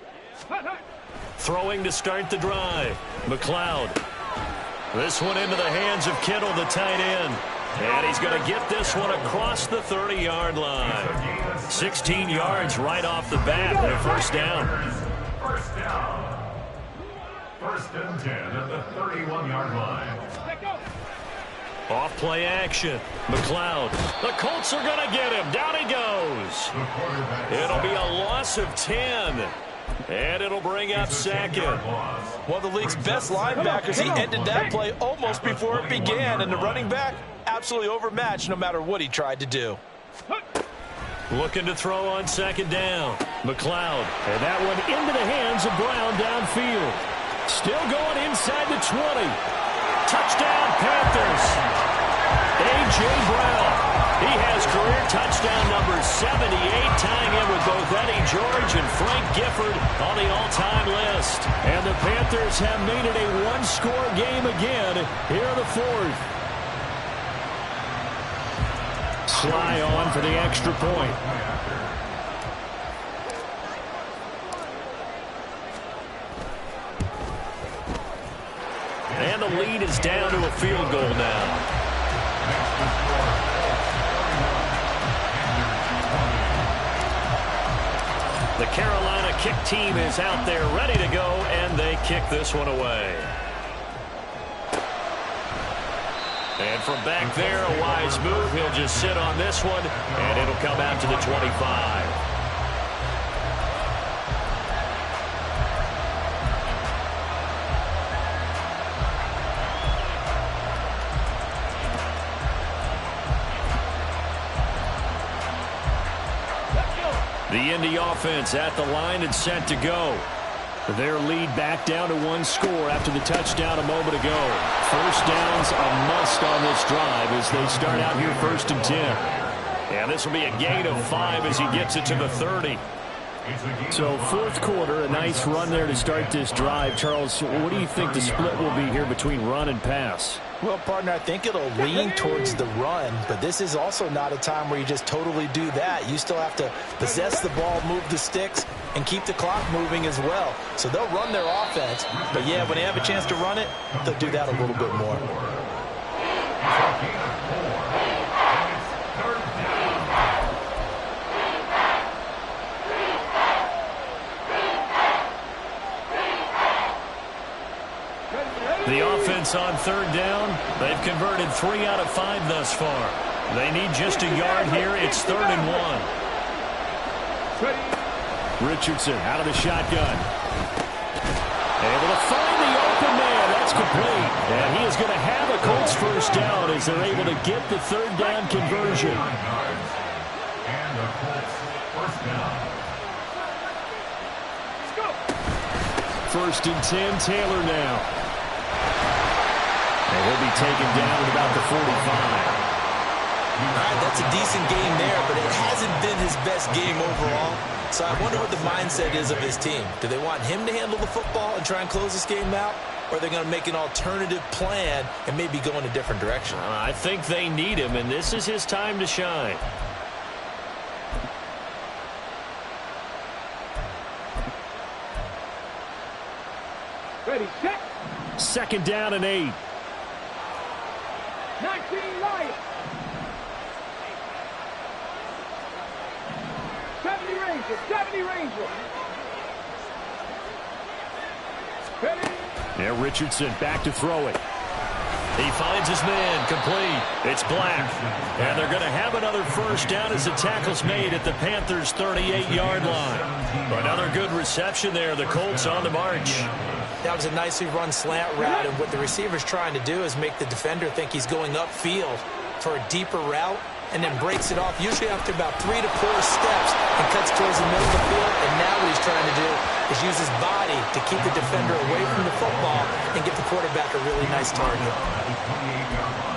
Throwing to start the drive. McLeod. This one into the hands of Kittle, the tight end. And he's going to get this one across the 30-yard line. 16 yards right off the bat and a first down. First down. 1st and 10 at the 31-yard line. Off play action. McLeod. The Colts are going to get him. Down he goes. It'll be a loss of 10. And it'll bring up 2nd. One of the league's best linebackers. He ended that play almost before it began. And the running back, absolutely overmatched no matter what he tried to do. Looking to throw on second down. McLeod. And that one into the hands of Brown downfield. Still going inside the 20. Touchdown, Panthers. A.J. Brown. He has career touchdown number 78, tying in with both Eddie George and Frank Gifford on the all-time list. And the Panthers have made it a one-score game again here in the fourth. Sly on for the extra point. And the lead is down to a field goal now. The Carolina kick team is out there ready to go, and they kick this one away. And from back there, a wise move. He'll just sit on this one, and it'll come out to the 25. The Indy offense at the line and set to go. Their lead back down to one score after the touchdown a moment ago. First down's a must on this drive as they start out here 1st and 10. And this will be a gain of 5 as he gets it to the 30. So fourth quarter, a nice run there to start this drive. Charles, what do you think the split will be here between run and pass? Well, partner, I think it'll lean towards the run, but this is also not a time where you just totally do that. You still have to possess the ball, move the sticks, and keep the clock moving as well. So they'll run their offense, but yeah, when they have a chance to run it, they'll do that a little bit more. The offense on third down, they've converted 3 out of 5 thus far. They need just a yard here. It's 3rd and 1. Richardson out of the shotgun. Able to find the open man. That's complete. And he is going to have a Colts first down as they're able to get the third down conversion. And the Colts first down. 1st and 10, Taylor now. And he'll be taken down at about the 45. All right, that's a decent game there, but it hasn't been his best game overall. So I wonder what the mindset is of his team. Do they want him to handle the football and try and close this game out? Or are they going to make an alternative plan and maybe go in a different direction? I think they need him, and this is his time to shine. Ready, set. 2nd down and 8. 19 Lions. 70 Rangers. 70 Rangers. Ready. Now Richardson back to throw it. He finds his man, complete. It's Black. And they're going to have another first down as the tackle's made at the Panthers' 38-yard line. Another good reception there. The Colts on the march. That was a nicely run slant route, and what the receiver's trying to do is make the defender think he's going upfield for a deeper route and then breaks it off, usually after about 3 to 4 steps, and cuts towards the middle of the field. And now what he's trying to do is use his body to keep the defender away from the football and give the quarterback a really nice target.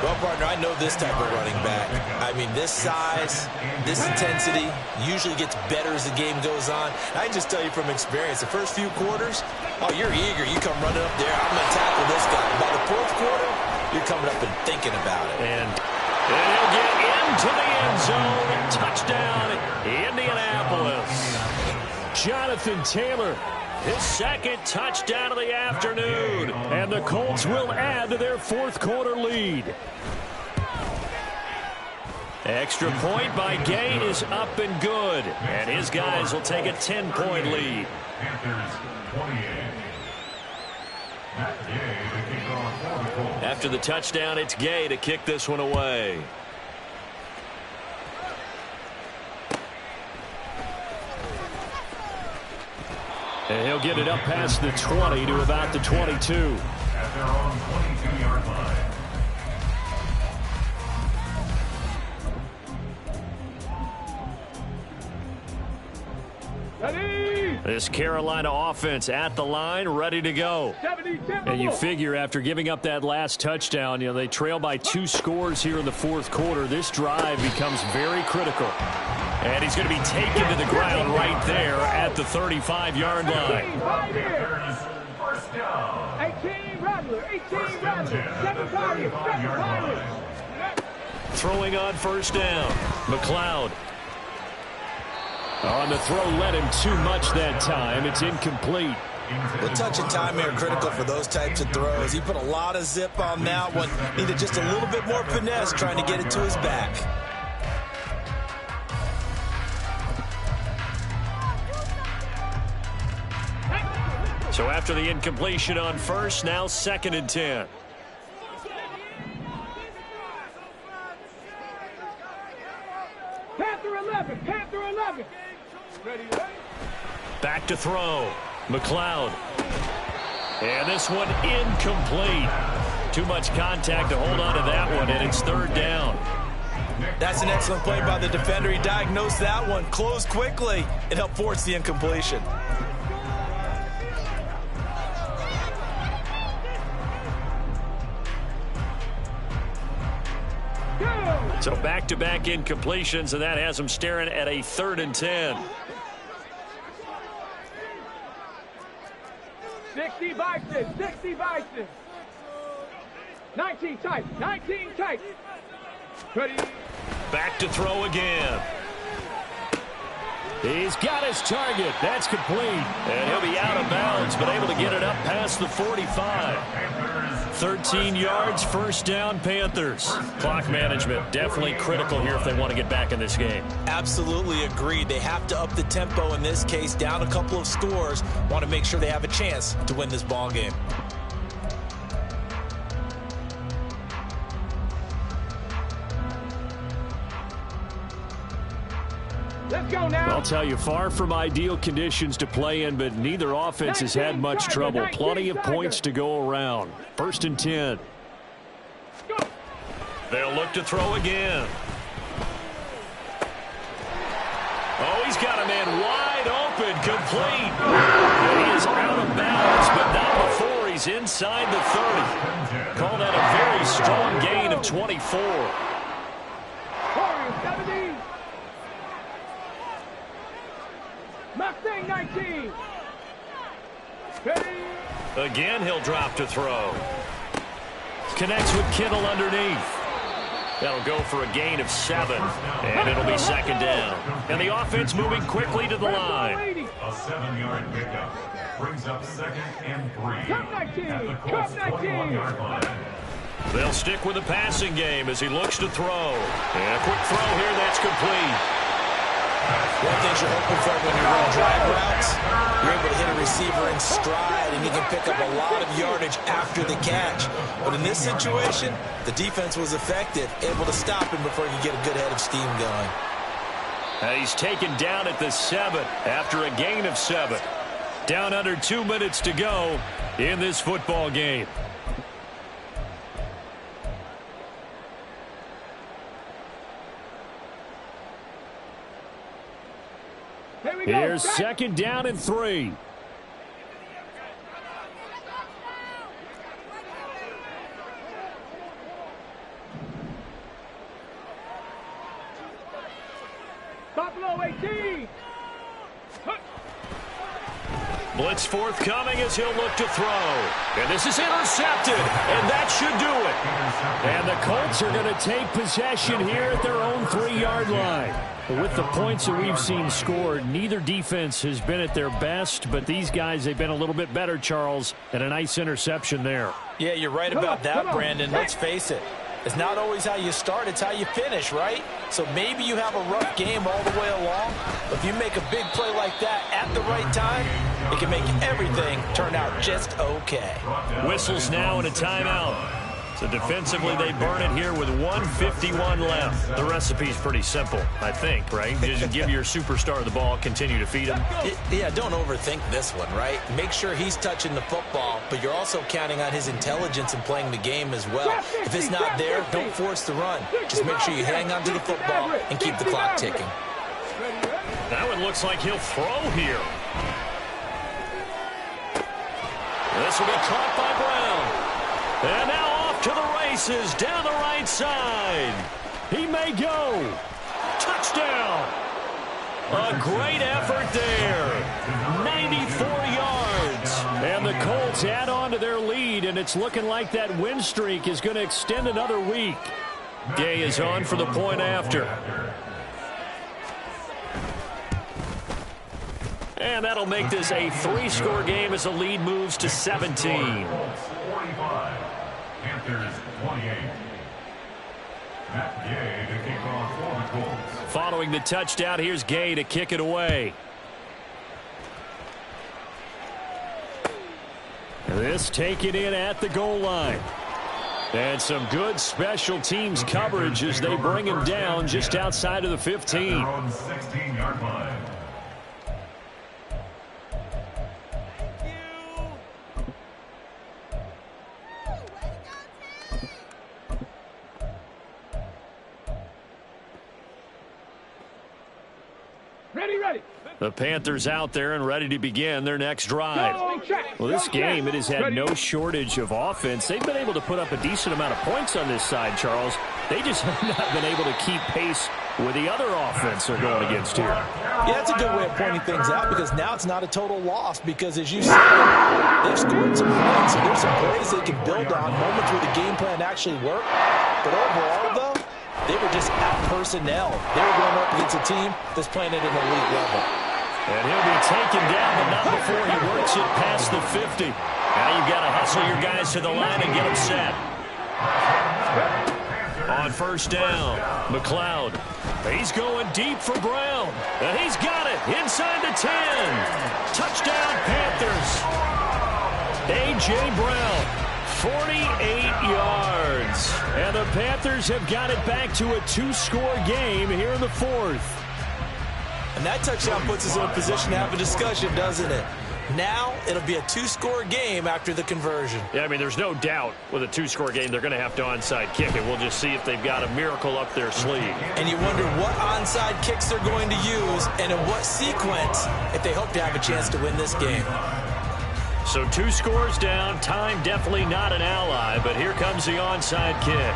Well, partner, I know this type of running back. I mean, this size, this intensity usually gets better as the game goes on. I can just tell you from experience, the first few quarters, oh, you're eager. You come running up there, I'm going to tackle this guy. By the 4th quarter, you're coming up and thinking about it. And he'll get into the end zone. Touchdown, Indianapolis. Jonathan Taylor, his 2nd touchdown of the afternoon. And the Colts will add to their 4th quarter lead. Extra point by Gay is up and good. And his guys will take a 10-point lead. Panthers 28. After the touchdown, it's Gay to kick this one away. And he'll get it up past the 20 to about the 22. At their own 22-yard line. This Carolina offense at the line, ready to go. And you figure after giving up that last touchdown, they trail by 2 scores here in the fourth quarter. This drive becomes very critical. And he's going to be taken to the ground right there at the 35-yard line. First down. 18 Rattler, 18 Rattler, 7 Pirates. Throwing on first down. McLeod. On the throw, led him too much that time. It's incomplete. The touch and time are critical for those types of throws. He put a lot of zip on that one. Needed just a little bit more finesse trying to get it to his back. So after the incompletion on first, now 2nd and 10. Panther 11. Ready. Back to throw. McLeod. And this one incomplete. Too much contact to hold on to that one, and it's 3rd down. That's an excellent play by the defender. He diagnosed that one, closed quickly, and helped force the incompletion. So back-to-back incompletions, and that has him staring at a 3rd and 10. 60 Bison. 19 tight. Ready. Back to throw again. He's got his target. That's complete. And he'll be out of bounds, but able to get it up past the 45. 13 yards, 1st down, Panthers. Clock management definitely critical here if they want to get back in this game. Absolutely agreed. They have to up the tempo in this case, down a couple of scores. Want to make sure they have a chance to win this ball game. Let's go now. I'll tell you, far from ideal conditions to play in, but neither offense has had much trouble. Plenty of points to go around. 1st and 10. They'll look to throw again. Oh, he's got a man wide open, complete. And he is out of bounds, but not before he's inside the 30. Call that a very strong gain of 24. Warriors 70. Mustang 19. Ready. Again, he'll drop to throw. Connects with Kittle underneath. That'll go for a gain of 7, and it'll be 2nd down. And the offense moving quickly to the line. A 7-yard pickup brings up 2nd and 3 at the Colts 41-yard line. They'll stick with the passing game as he looks to throw. And a quick throw here that's complete. One thing you're hoping for when you run drag routes, you're able to hit a receiver in stride, and you can pick up a lot of yardage after the catch. But in this situation, the defense was effective, able to stop him before he could get a good head of steam going. And he's taken down at the 7 after a gain of 7. Down under 2 minutes to go in this football game. Here's 2nd down and 3. Buffalo 18. Blitz forthcoming as he'll look to throw. And this is intercepted, and that should do it. And the Colts are going to take possession here at their own 3-yard line. With the points that we've seen scored, neither defense has been at their best, but these guys, they've been a little bit better, Charles, and a nice interception there. Yeah, you're right about that, Brandon. Let's face it. It's not always how you start, it's how you finish, right? So maybe you have a rough game all the way along, but if you make a big play like that at the right time, it can make everything turn out just okay. Whistles now and a timeout. So defensively, they burn it here with 1:51 left. The recipe's pretty simple, I think, right? Just give your superstar the ball, continue to feed him. Yeah, don't overthink this one, right? Make sure he's touching the football, but you're also counting on his intelligence in playing the game as well. If it's not there, don't force the run. Just make sure you hang on to the football and keep the clock ticking. That one looks like he'll throw here. This will be caught by Brown. And now off to the races down the right side. He may go. Touchdown. A great effort there. 94 yards. And the Colts add on to their lead, and it's looking like that win streak is going to extend another week. Gay is on for the point after. And that'll make this a 3-score game as the lead moves to 17. 45. Panthers 28. Matt Gay to kick off for the Colts. Following the touchdown, here's Gay to kick it away. This taken in at the goal line. And some good special teams coverage as they bring him down just outside of the 15. Their own 16-yard line. Ready. The Panthers out there and ready to begin their next drive. Well, this game, it has had no shortage of offense. They've been able to put up a decent amount of points on this side, Charles. They just have not been able to keep pace with the other offense they're going against here. Yeah, that's a good way of pointing things out because now it's not a total loss because, as you said, they've scored some points, so there's some plays they can build on, moments where the game plan actually worked. But overall, though, they were just out personnel. They were going up against a team that's playing at an elite level. And he'll be taken down, but not before he works it past the 50. Now you've got to hustle your guys to the line and get them set. On first down, McLeod. He's going deep for Brown. And he's got it inside the 10. Touchdown, Panthers. A.J. Brown. 48 yards. And the Panthers have got it back to a 2-score game here in the 4th. And that touchdown puts us in a position to have a discussion, doesn't it? Now it'll be a 2-score game after the conversion. Yeah, I mean, there's no doubt with a 2-score game they're going to have to onside kick it. We'll just see if they've got a miracle up their sleeve. And you wonder what onside kicks they're going to use and in what sequence if they hope to have a chance to win this game. So 2 scores down, time definitely not an ally, but here comes the onside kick.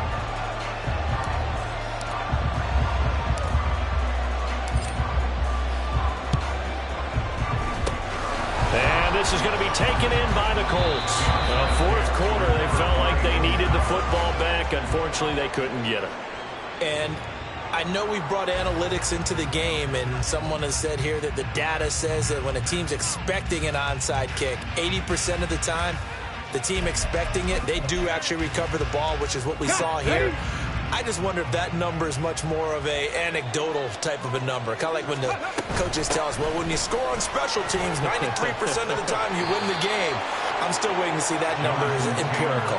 And this is going to be taken in by the Colts. Fourth quarter, they felt like they needed the football back. Unfortunately, they couldn't get it. And I know we brought analytics into the game, and someone has said here that the data says that when a team's expecting an onside kick, 80% of the time, the team expecting it, they do actually recover the ball, which is what we saw here. I just wonder if that number is much more of a anecdotal type of a number. Kind of like when the coaches tell us, well, when you score on special teams, 93% of the time you win the game. I'm still waiting to see that number is empirical.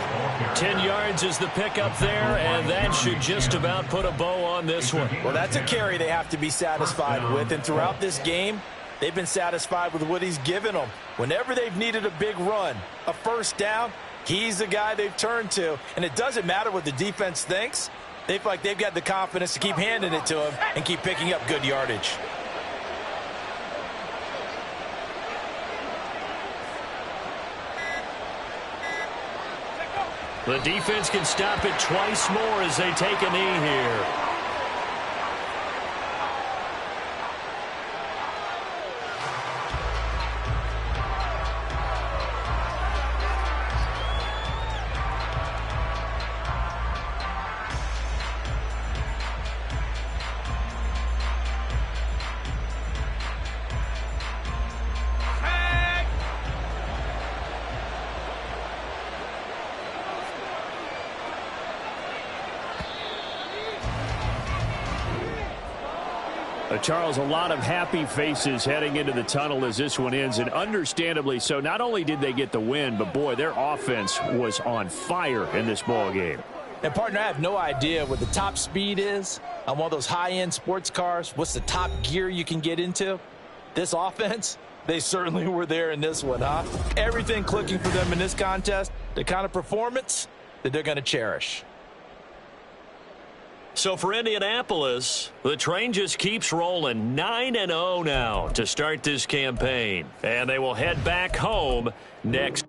10 yards is the pickup there, and that should just about put a bow on this one. Well, that's a carry they have to be satisfied with, and throughout this game, they've been satisfied with what he's given them. Whenever they've needed a big run, a first down, he's the guy they've turned to, and it doesn't matter what the defense thinks. They feel like they've got the confidence to keep handing it to him and keep picking up good yardage. The defense can stop it twice more as they take a knee here. Charles, a lot of happy faces heading into the tunnel as this one ends, and understandably so. Not only did they get the win, but, boy, their offense was on fire in this ball game. And, partner, I have no idea what the top speed is on one of those high-end sports cars. What's the top gear you can get into? This offense, they certainly were there in this one, huh? Everything clicking for them in this contest, the kind of performance that they're going to cherish. So for Indianapolis, the train just keeps rolling 9-0 now to start this campaign. And they will head back home next.